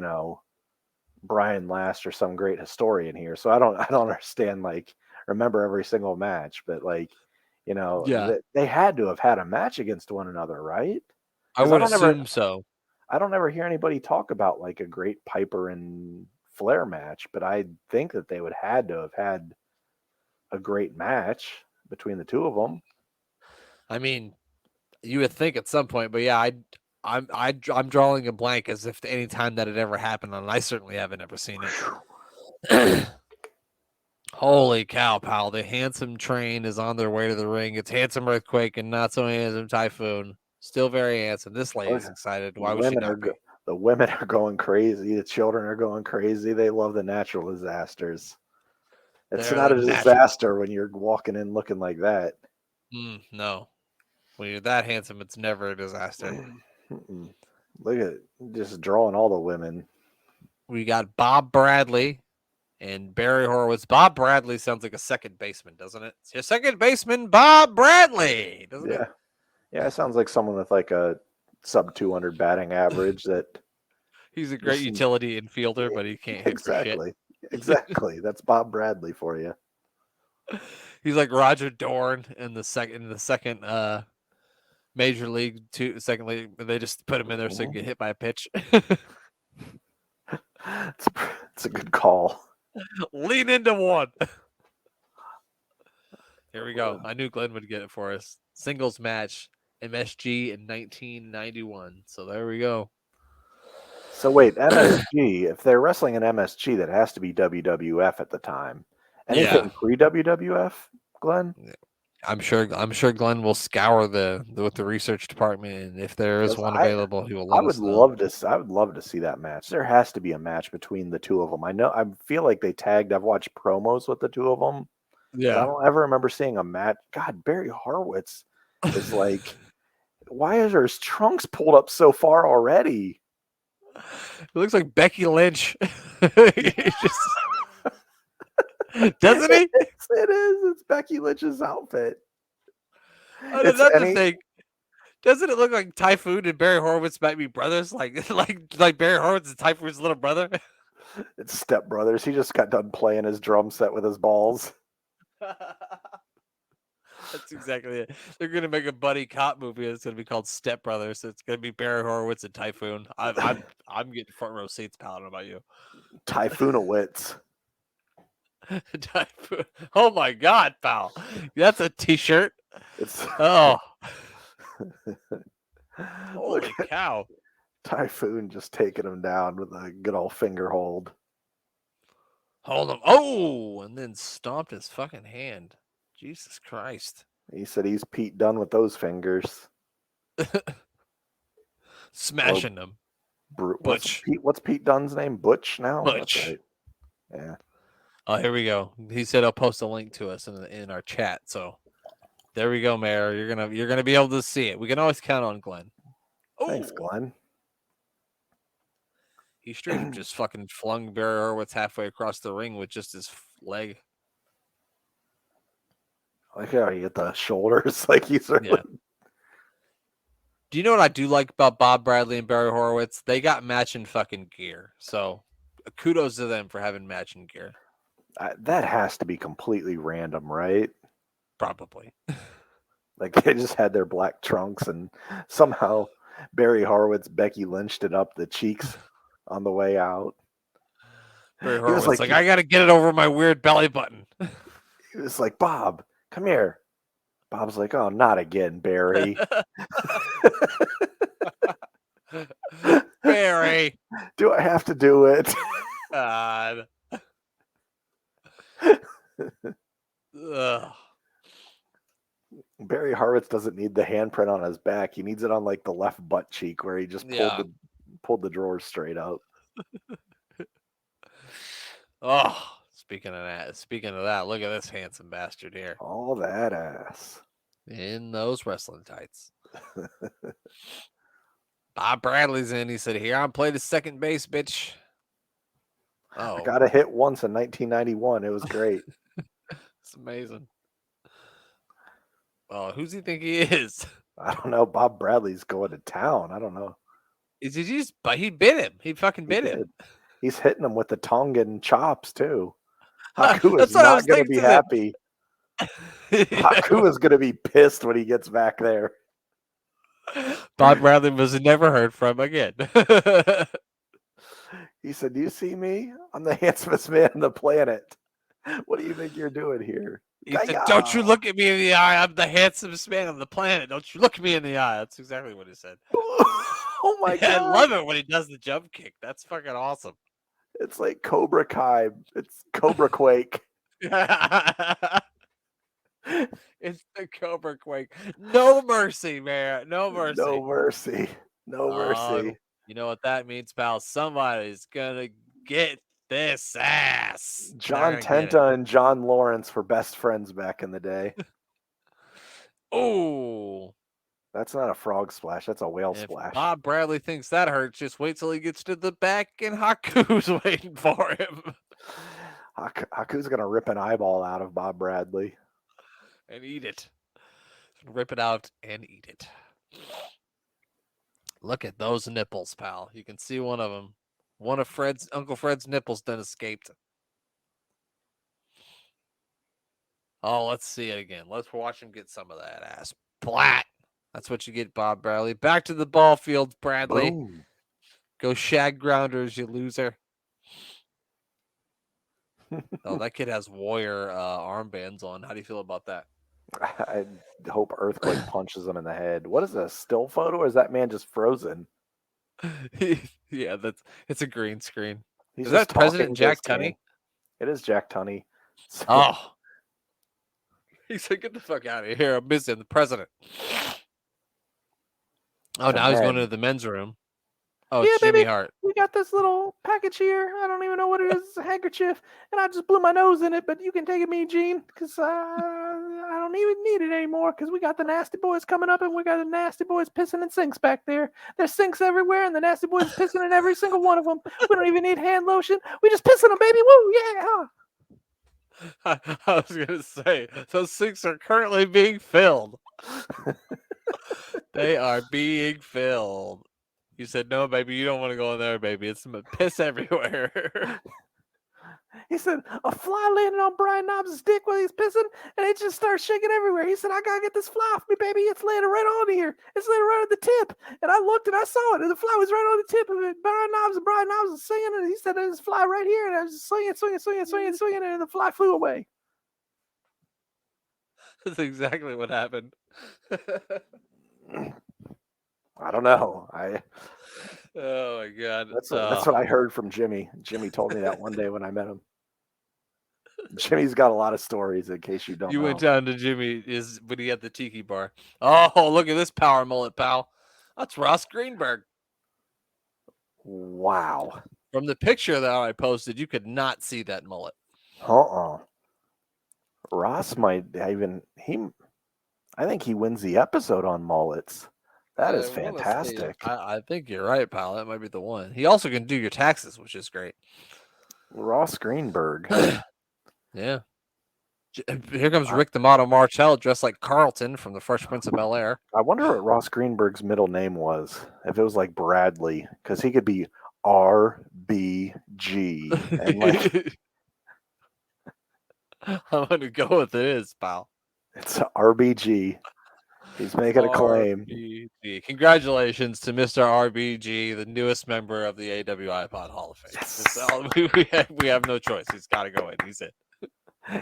Brian Last or some great historian here, so I don't understand remember every single match, but they had to have had a match against one another, right? I would assume so. I don't ever hear anybody talk about like a great Piper and Flair match, but I think that they would had to have had a great match between the two of them. I mean, you would think at some point, but yeah, I'm drawing a blank as if any time that had ever happened, and I certainly haven't ever seen it. Holy cow, pal! The Handsome train is on their way to the ring. It's Handsome Earthquake and Not So Handsome Typhoon. Still very handsome. This lady's excited. Why would she not be? The women are going crazy. The children are going crazy. They love the natural disasters. It's not a disaster when you're walking in looking like that. No. When you're that handsome, it's never a disaster. Look at just drawing all the women. We got Bob Bradley and Barry Horowitz. Bob Bradley sounds like a second baseman, doesn't it? It's your second baseman, Bob Bradley, doesn't it? Yeah, it sounds like someone with like a sub 200 batting average. That he's a great utility infielder, but he can't hit for shit. Exactly. That's Bob Bradley for you. He's like Roger Dorn in the second major league second league. They just put him in there so he can get hit by a pitch. It's a good call. Lean into one. Here we go. I knew Glenn would get it for us. Singles match, MSG in 1991. So there we go. So wait, MSG, if they're wrestling in MSG, that has to be WWF at the time. Anything pre-WWF, Glenn? I'm sure Glenn will scour the research department, and if there is one available, he will let us know. I would love to see that match. There has to be a match between the two of them. I feel like they tagged. I've watched promos with the two of them. Yeah, I don't ever remember seeing a match. God, Barry Horowitz is like, why is his trunks pulled up so far already? It looks like Becky Lynch. Doesn't he? It is. It's Becky Lynch's outfit. Another thing. Doesn't it look like Typhoon and Barry Horowitz might be brothers? Like Barry Horowitz and Typhoon's little brother? It's step brothers. He just got done playing his drum set with his balls. That's exactly it. They're gonna make a buddy cop movie. It's gonna be called Step Brothers. It's gonna be Barry Horowitz and Typhoon. I'm getting front row seats, pal. I don't know about you. Typhoonowitz. Typhoon. Oh my God, pal! That's a T-shirt. Holy cow! Typhoon just taking him down with a good old finger hold. Hold him. Oh, and then stomped his fucking hand. Jesus Christ. He said he's Pete Dunne with those fingers. Smashing them. Butch. What's Pete Dunne's name? Butch now? Butch. That's right. Yeah. Oh, here we go. He said he'll post a link to us in our chat. So there we go, Mayor. You're gonna be able to see it. We can always count on Glenn. Thanks, Ooh. Glenn. He straight up just fucking flung Barry Horowitz halfway across the ring with just his leg. I like how he hit the shoulders like he's really... Yeah. Do you know what I do like about Bob Bradley and Barry Horowitz? They got matching fucking gear. So kudos to them for having matching gear. That has to be completely random, right? Probably. Like they just had their black trunks and somehow Barry Horowitz, Becky Lynched it up the cheeks on the way out. Barry Horowitz was like, I got to get it over my weird belly button. He was like, Bob, come here. Bob's like, oh, not again, Barry. Barry. Do I have to do it? God. Barry Horowitz doesn't need the handprint on his back. He needs it on like the left butt cheek where he just pulled the drawers straight up. Oh, speaking of that, look at this handsome bastard here. All that ass. In those wrestling tights. Bob Bradley's in. He said, here, I'm playing the second base, bitch. Oh. I got a hit once in 1991. It was great. It's amazing. Oh, who's he think he is? I don't know. Bob Bradley's going to town. I don't know. Is he just, but he bit him. He fucking bit him. He's hitting him with the Tongan chops, too. Haku is not going to be happy. Haku is going to be pissed when he gets back there. Bob Bradley was never heard from again. He said, do you see me? I'm the handsomest man on the planet. What do you think you're doing here? He said, don't you look at me in the eye. I'm the handsomest man on the planet. Don't you look me in the eye. That's exactly what he said. Oh, my God. I love it when he does the jump kick. That's fucking awesome. It's like Cobra Kai. It's Cobra Quake. It's the Cobra Quake. No mercy, man. No mercy. No mercy. No mercy. You know what that means, pal? Somebody's gonna get this ass. John Tenta and John Lawrence were best friends back in the day. Oh. That's not a frog splash. That's a whale splash. Bob Bradley thinks that hurts. Just wait till he gets to the back and Haku's waiting for him. Haku's going to rip an eyeball out of Bob Bradley. And eat it. Rip it out and eat it. Look at those nipples, pal. You can see one of them. One of Uncle Fred's nipples done escaped. Oh, let's see it again. Let's watch him get some of that ass. Splat. That's what you get, Bob Bradley. Back to the ball field, Bradley. Boom. Go shag grounders, you loser. Oh, that kid has warrior armbands on. How do you feel about that? I hope Earthquake punches him in the head. What is this, still photo, or is that man just frozen? Yeah, it's a green screen. Is that President Jack Tunney? It is Jack Tunney. So... Oh. He said, get the fuck out of here. I'm missing the president. Oh, now he's going into the men's room. Oh, yeah, it's Jimmy Hart. We got this little package here. I don't even know what it is. It's a handkerchief, and I just blew my nose in it, but you can take it, me, Gene, because I don't even need it anymore, because we got the Nasty Boys coming up, and we got the Nasty Boys pissing in sinks back there. There's sinks everywhere, and the Nasty Boys pissing in every single one of them. We don't even need hand lotion. We just piss in them, baby. Woo, yeah. I was going to say, those sinks are currently being filled. They are being filled. You said, no, baby, you don't want to go in there, baby. It's some piss everywhere. He said, a fly landed on Brian Knobs' dick while he's pissing, and it just starts shaking everywhere. He said, I got to get this fly off me, baby. It's landing right on here. It's landing right on the tip. And I looked and I saw it, and the fly was right on the tip of it. Brian Knobs was singing, and he said, there's a fly right here. And I was just swinging, and the fly flew away. That's exactly what happened. I don't know. Oh my god. That's what I heard from Jimmy. Jimmy told me that one day when I met him. Jimmy's got a lot of stories. In case you don't You know, went down to Jimmy when he had the tiki bar. Oh, look at this power mullet, pal. That's Ross Greenberg. wow. From the picture that I posted, you could not see that mullet. Ross might even I think he wins the episode on mullets. That is Well, let's see. fantastic. I think you're right, pal. That might be the one. He also can do your taxes, which is great. Ross Greenberg. Yeah. Here comes Rick the Model Martell dressed like Carlton from the Fresh Prince of Bel Air. I wonder what Ross Greenberg's middle name was. If it was like Bradley, because he could be RBG. And like I'm gonna go with this, pal. it's RBG. He's making a claim. RBG. Congratulations to Mr. RBG, the newest member of the AWI Pod Hall of Fame. Yes. We have no choice. He's got to go in. He's it.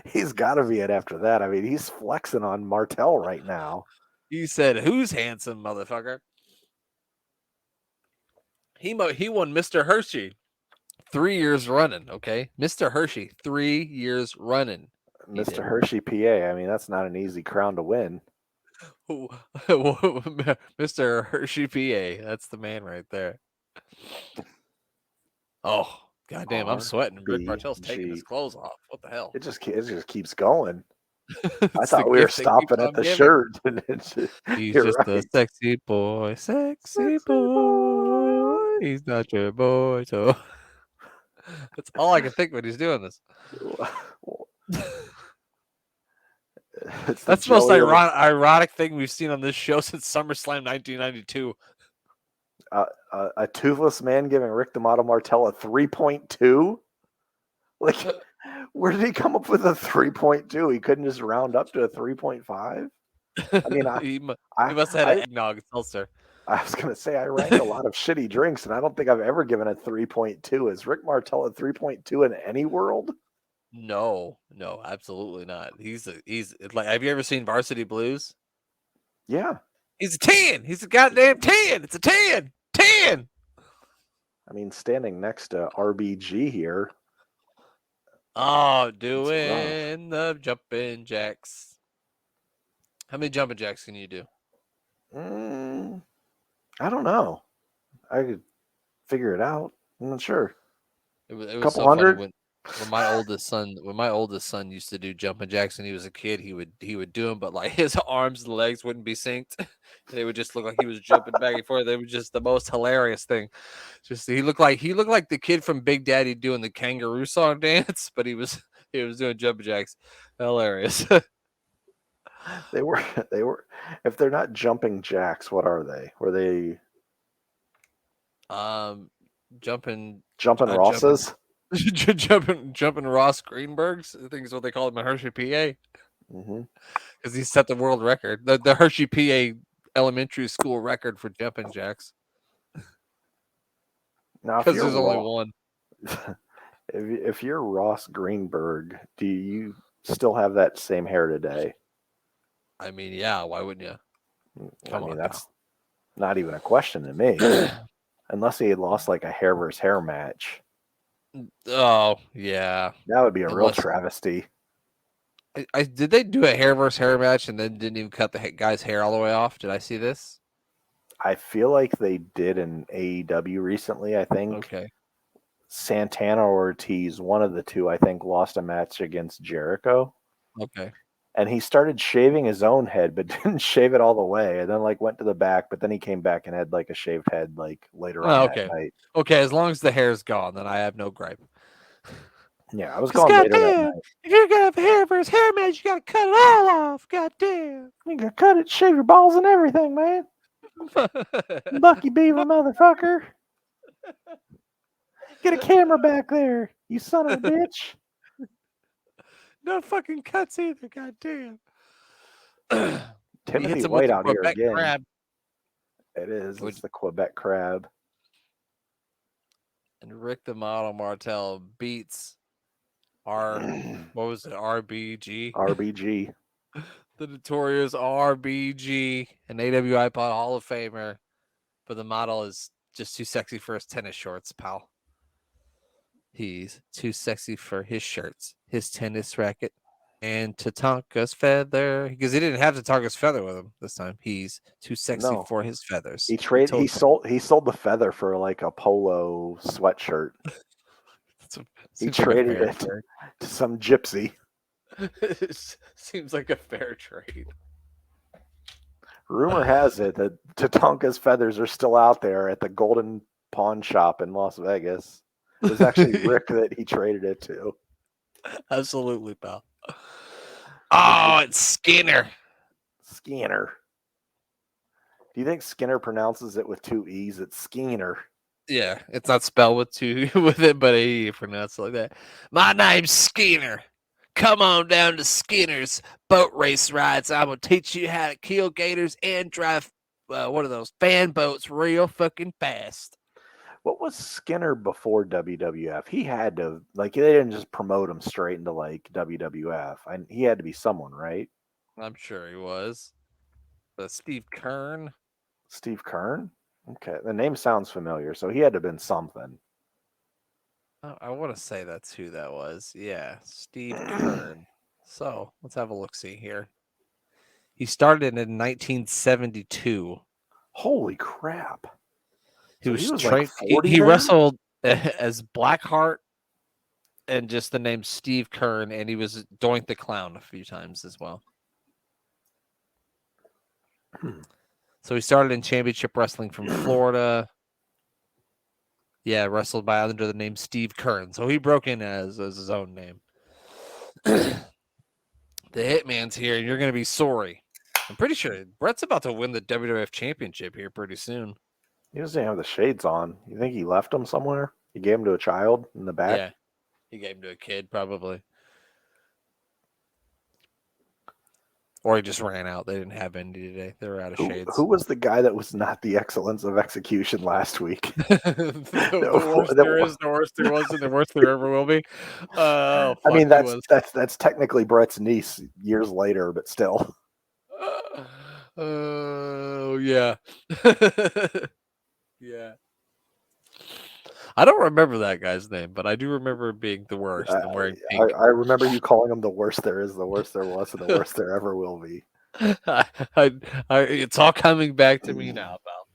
He's got to be it after that. I mean, he's flexing on Martel right now. He said, "Who's handsome, motherfucker?" He won Mr. Hershey 3 years running. Okay, Mr. Hershey 3 years running. Mr. Hershey, PA. I mean, that's not an easy crown to win. Mr. Hershey, PA. That's the man right there. Oh, goddamn! I'm sweating. Rick Martell's taking his clothes off. What the hell? It just keeps going. I It's thought the we were gift that stopping keeps at on the giving. shirt. He's You're just a right. sexy boy. Sexy boy. He's not your boy. So that's all I can think when he's doing this. That's the most ironic thing we've seen on this show since SummerSlam 1992. A toothless man giving Rick the Model Martel a 3.2? Like, where did he come up with a 3.2? He couldn't just round up to a 3.5? I mean, he must have had an eggnog seltzer. I was going to say, I ranked a lot of shitty drinks, and I don't think I've ever given a 3.2. Is Rick Martel a 3.2 in any world? No, absolutely not. He's like, have you ever seen Varsity Blues? Yeah. He's a 10. He's a goddamn 10. It's a 10. 10. I mean, standing next to RBG here. Oh, doing the jumping jacks. How many jumping jacks can you do? I don't know. I could figure it out. I'm not sure. It was couple so hundred. Funny when my oldest son used to do jumping jacks when he was a kid, he would do them, but like his arms and legs wouldn't be synced. They would just look like he was jumping back and forth. They were just the most hilarious thing. Just he looked like the kid from Big Daddy doing the kangaroo song dance, but he was doing jumping jacks. Hilarious. They were if they're not jumping jacks, what are they? Were they jumping Rosses? Jumping Ross Greenbergs, I think is what they call him in Hershey, PA. Because he set the world record, the Hershey, PA elementary school record for jumping jacks. Now, because there's only one. If you're Ross Greenberg, do you still have that same hair today? I mean, yeah. Why wouldn't you? That's not even a question to me. Unless he had lost like a hair versus hair match. Oh, yeah. That would be a real travesty. Did they do a hair versus hair match and then didn't even cut the guy's hair all the way off? Did I see this? I feel like they did in AEW recently, I think. Okay. Santana or Ortiz, one of the two, I think, lost a match against Jericho. Okay. And he started shaving his own head, but didn't shave it all the way. And then like went to the back, but then he came back and had like a shaved head like later on that night. Okay, as long as the hair's gone, then I have no gripe. Yeah, I was gone later that night. If you're gonna have a hair versus hair match, you gotta cut it all off. God damn. You gotta cut it, shave your balls and everything, man. Bucky Beaver motherfucker. Get a camera back there, you son of a bitch. No fucking cuts either, goddamn. Timothy White out here again. Crab. It is. It's the Quebec crab. And Rick the Model Martel beats RBG? RBG. The notorious RBG, an AWI Pod Hall of Famer. But the model is just too sexy for his tennis shorts, pal. He's too sexy for his shirts, his tennis racket, and Tatanka's feather. Because he didn't have Tatanka's feather with him this time. He's too sexy No. for his feathers. He told sold the feather for like a polo sweatshirt. He traded it to some gypsy. It seems like a fair trade. Rumor has it that Tatanka's feathers are still out there at the Golden Pawn Shop in Las Vegas. It was actually Rick that he traded it to. Absolutely, pal. Oh, it's Skinner. Skinner. Do you think Skinner pronounces it with 2 E's? It's Skinner. Yeah, it's not spelled with 2 with it, but he pronounced it like that. My name's Skinner. Come on down to Skinner's boat race rides. I'm gonna teach you how to kill gators and drive one of those fan boats real fucking fast. What was Skinner before WWF? He had to, like, they didn't just promote him straight into like WWF. He had to be someone, right? I'm sure he was. But Steve Kern. Steve Kern? Okay, the name sounds familiar, so he had to have been something. I want to say that's who that was. Yeah, Steve Kern. So let's have a look see here. He started in 1972. Holy crap. He So was like trained. 40 He then? wrestled as Blackheart and just the name Steve Kern, and he was Doink the Clown a few times as well. So he started in championship wrestling from Florida. Yeah, wrestled by under the name Steve Kern. So he broke in as his own name. The Hitman's here, and you're going to be sorry. I'm pretty sure Brett's about to win the WWF Championship here pretty soon. He doesn't have the shades on. You think he left them somewhere? He gave them to a child in the back? Yeah, he gave him to a kid probably. Or he just ran out. They didn't have any today. They were out of shades. Who was the guy that was not the excellence of execution last week? the worst there is, the worst there was, and the worst there ever will be. I mean, that's technically Brett's niece years later, but still. Oh, yeah. Yeah. I don't remember that guy's name, but I do remember being the worst and wearing pink. I remember you calling him the worst there is, the worst there was, and the worst there ever will be. It's all coming back to me now, pal.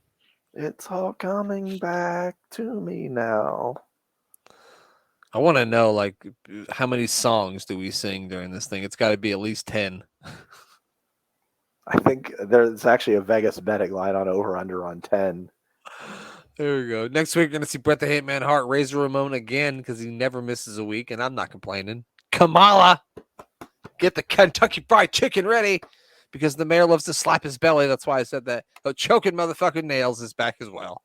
It's all coming back to me now. I want to know, like, how many songs do we sing during this thing? It's got to be at least 10. I think there's actually a Vegas betting line on over-under on 10. There we go. Next week, we're going to see Bret the Hitman Hart, Razor Ramon again because he never misses a week, and I'm not complaining. Kamala, get the Kentucky Fried Chicken ready because the mayor loves to slap his belly. That's why I said that. The choking motherfucking nails is back as well.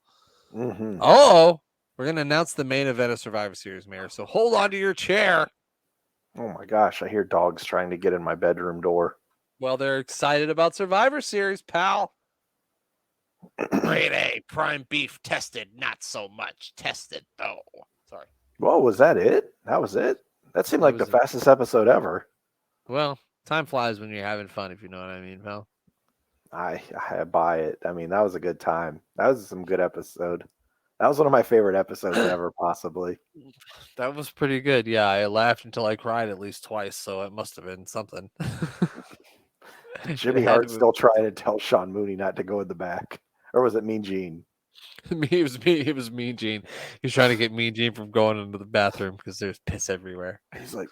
Mm-hmm. Oh, we're going to announce the main event of Survivor Series, Mayor, so hold on to your chair. Oh, my gosh. I hear dogs trying to get in my bedroom door. Well, they're excited about Survivor Series, pal. Grade A, prime beef tested, not so much tested, though. Sorry. Whoa, was that it? That was it? That seemed like the fastest episode ever. Well, time flies when you're having fun, if you know what I mean, pal. I buy it. I mean, that was a good time. That was some good episode. That was one of my favorite episodes ever, possibly. That was pretty good. Yeah, I laughed until I cried at least twice, so it must have been something. Jimmy Hart still trying to tell Sean Mooney not to go in the back. Or was it Mean Gene? It was Mean Gene. He's trying to get Mean Gene from going into the bathroom because there's piss everywhere. He's like,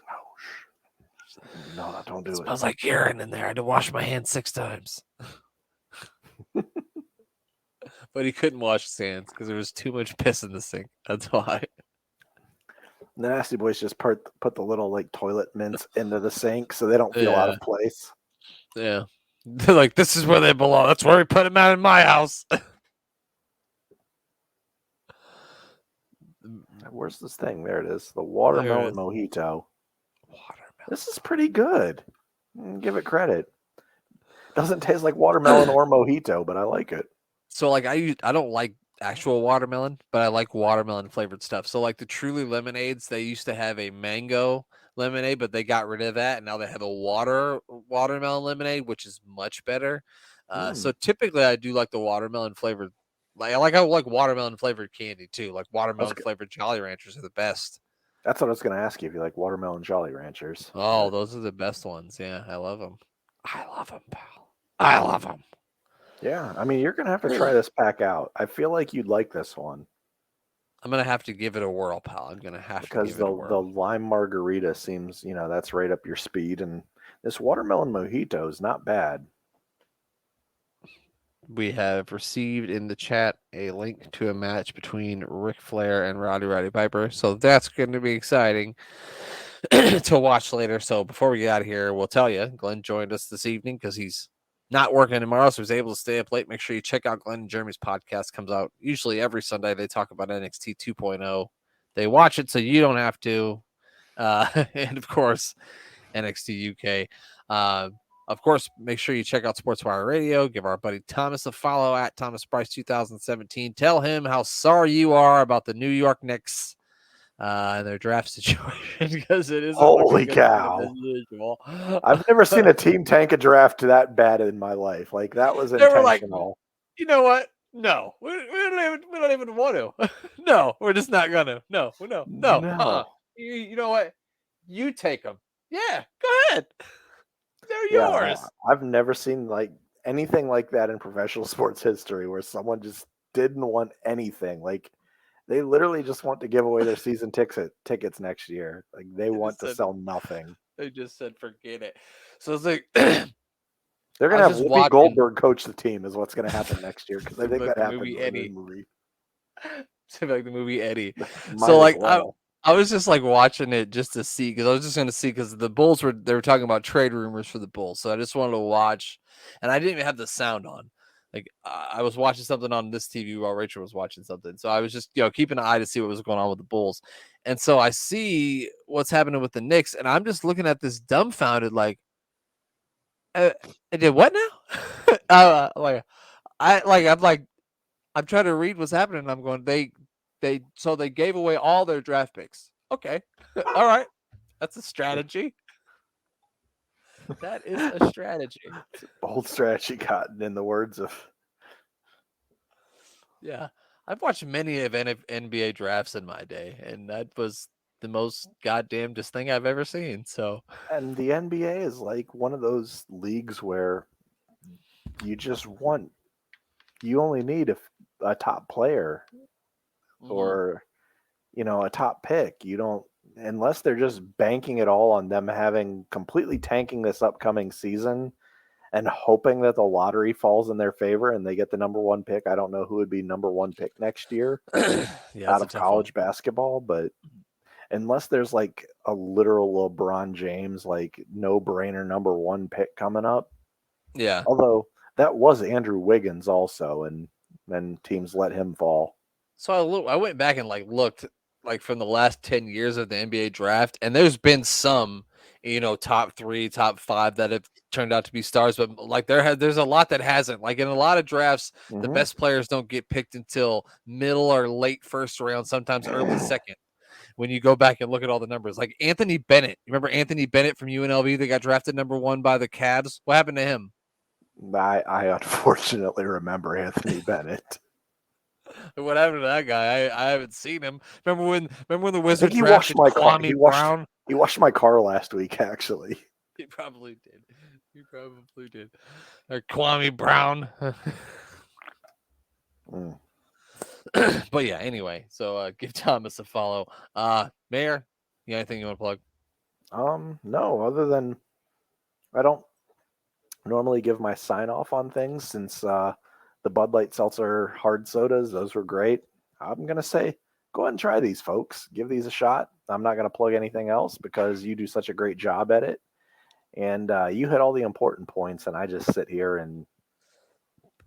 no, don't do it. Smells like urine in there. I had to wash my hands 6 times. But he couldn't wash his hands because there was too much piss in the sink. That's why. The Nasty Boys just put the little like toilet mints into the sink so they don't feel out of place. Yeah. They're like, this is where they belong. That's where we put them out in my house. Where's this thing? There it is. The watermelon mojito. This is pretty good. Give it credit. Doesn't taste like watermelon or mojito, but I like it. So like I don't like actual watermelon, but I like watermelon flavored stuff. So like the Truly lemonades, they used to have a mango lemonade, but they got rid of that, and now they have a watermelon lemonade, which is much better. So typically I do like the watermelon flavored Like I like watermelon flavored candy too. Like watermelon g- flavored Jolly Ranchers are the best. That's what I was going to ask you if you like watermelon Jolly Ranchers. Oh, those are the best ones. Yeah, I love them. I love them, pal. I love them. Yeah, I mean, you're going to have to try this pack out. I feel like you'd like this one I'm gonna have to give it a whirl, pal. I'm gonna have to because give it a the whirl. lime margarita seems, that's right up your speed, and this watermelon mojito is not bad. We have received in the chat a link to a match between Ric Flair and Roddy Piper, so that's going to be exciting to watch later. So before we get out of here, we'll tell you, Glenn joined us this evening because he's not working tomorrow, so he's able to stay up late. Make sure you check out Glenn and Jeremy's podcast. Comes out usually every Sunday. They talk about NXT 2.0. They watch it so you don't have to. And of course, NXT UK. Of course, make sure you check out Sports Wire Radio. Give our buddy Thomas a follow at Thomas Price 2017. Tell him how sorry you are about the New York Knicks and their draft situation because it isn't Holy looking cow. good as usual. I've never seen a team tank a draft that bad in my life. Like, that was They were like, intentional. you know what? No, we don't even want to. No, we're just not gonna. No. No. You know what? You take them. Yeah, go ahead. They're Yeah, yours. I've never seen like anything like that in professional sports history where someone just didn't want anything. Like, they literally just want to give away their season tickets next year. Like, they want to sell nothing. They just said, forget it. So it's like, They're going I to was have just Whoopi watching- Goldberg coach the team is what's going to happen next year because I think Like that the happened movie in Eddie. the movie. like the movie Eddie. Might So as like well. I was just like watching it just to see because I was just going to see because the Bulls were talking about trade rumors for the Bulls, so I just wanted to watch, and I didn't even have the sound on. Like I was watching something on this TV while Rachel was watching something, so I was just keeping an eye to see what was going on with the Bulls, and so I see what's happening with the Knicks, and I'm just looking at this dumbfounded like, I did what now? I'm trying to read what's happening. And I'm going, they gave away all their draft picks. Okay. All right. That's a strategy. That is a strategy. Bold strategy, Cotton, in the words of. Yeah. I've watched many of NBA drafts in my day, and that was the most goddamnedest thing I've ever seen. So, And the NBA is like one of those leagues where you only need a top player or a top pick. You don't, unless they're just banking it all on them completely tanking this upcoming season and hoping that the lottery falls in their favor and they get the number one pick. I don't know who would be number one pick next year out of college basketball, but unless there's like a literal LeBron James, like no brainer number one pick coming up. Yeah. Although that was Andrew Wiggins also, and then teams let him fall. So I went back and looked from the last 10 years of the NBA draft, and there's been some, top 3, top 5 that have turned out to be stars, but there's a lot that hasn't. Like in a lot of drafts, the best players don't get picked until middle or late first round, sometimes early second. When you go back and look at all the numbers, like Anthony Bennett, you remember Anthony Bennett from UNLV that got drafted number 1 by the Cavs? What happened to him? I unfortunately remember Anthony Bennett. What happened to that guy? I haven't seen him. Remember when the Wizards he drafted Kwame Brown? He washed my car last week, actually. He probably did. Or Kwame Brown. But yeah, anyway. So give Thomas a follow. Mayor, you got anything you want to plug? No, other than I don't normally give my sign off on things since the Bud Light Seltzer hard sodas, those were great. I'm going to say, go ahead and try these, folks. Give these a shot. I'm not going to plug anything else because you do such a great job at it. And you hit all the important points, and I just sit here and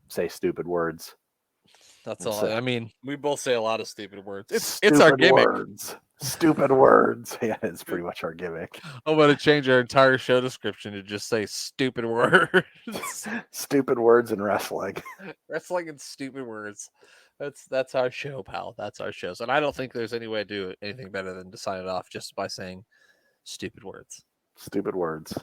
say stupid words. That's all. I mean, we both say a lot of stupid words. It's our gimmick. Stupid words. Yeah, it's pretty much our gimmick. I'm going to change our entire show description to just say stupid words. Stupid words in wrestling. Wrestling and stupid words. That's our show, pal. That's our show. And I don't think there's any way to do anything better than to sign it off just by saying stupid words. Stupid words.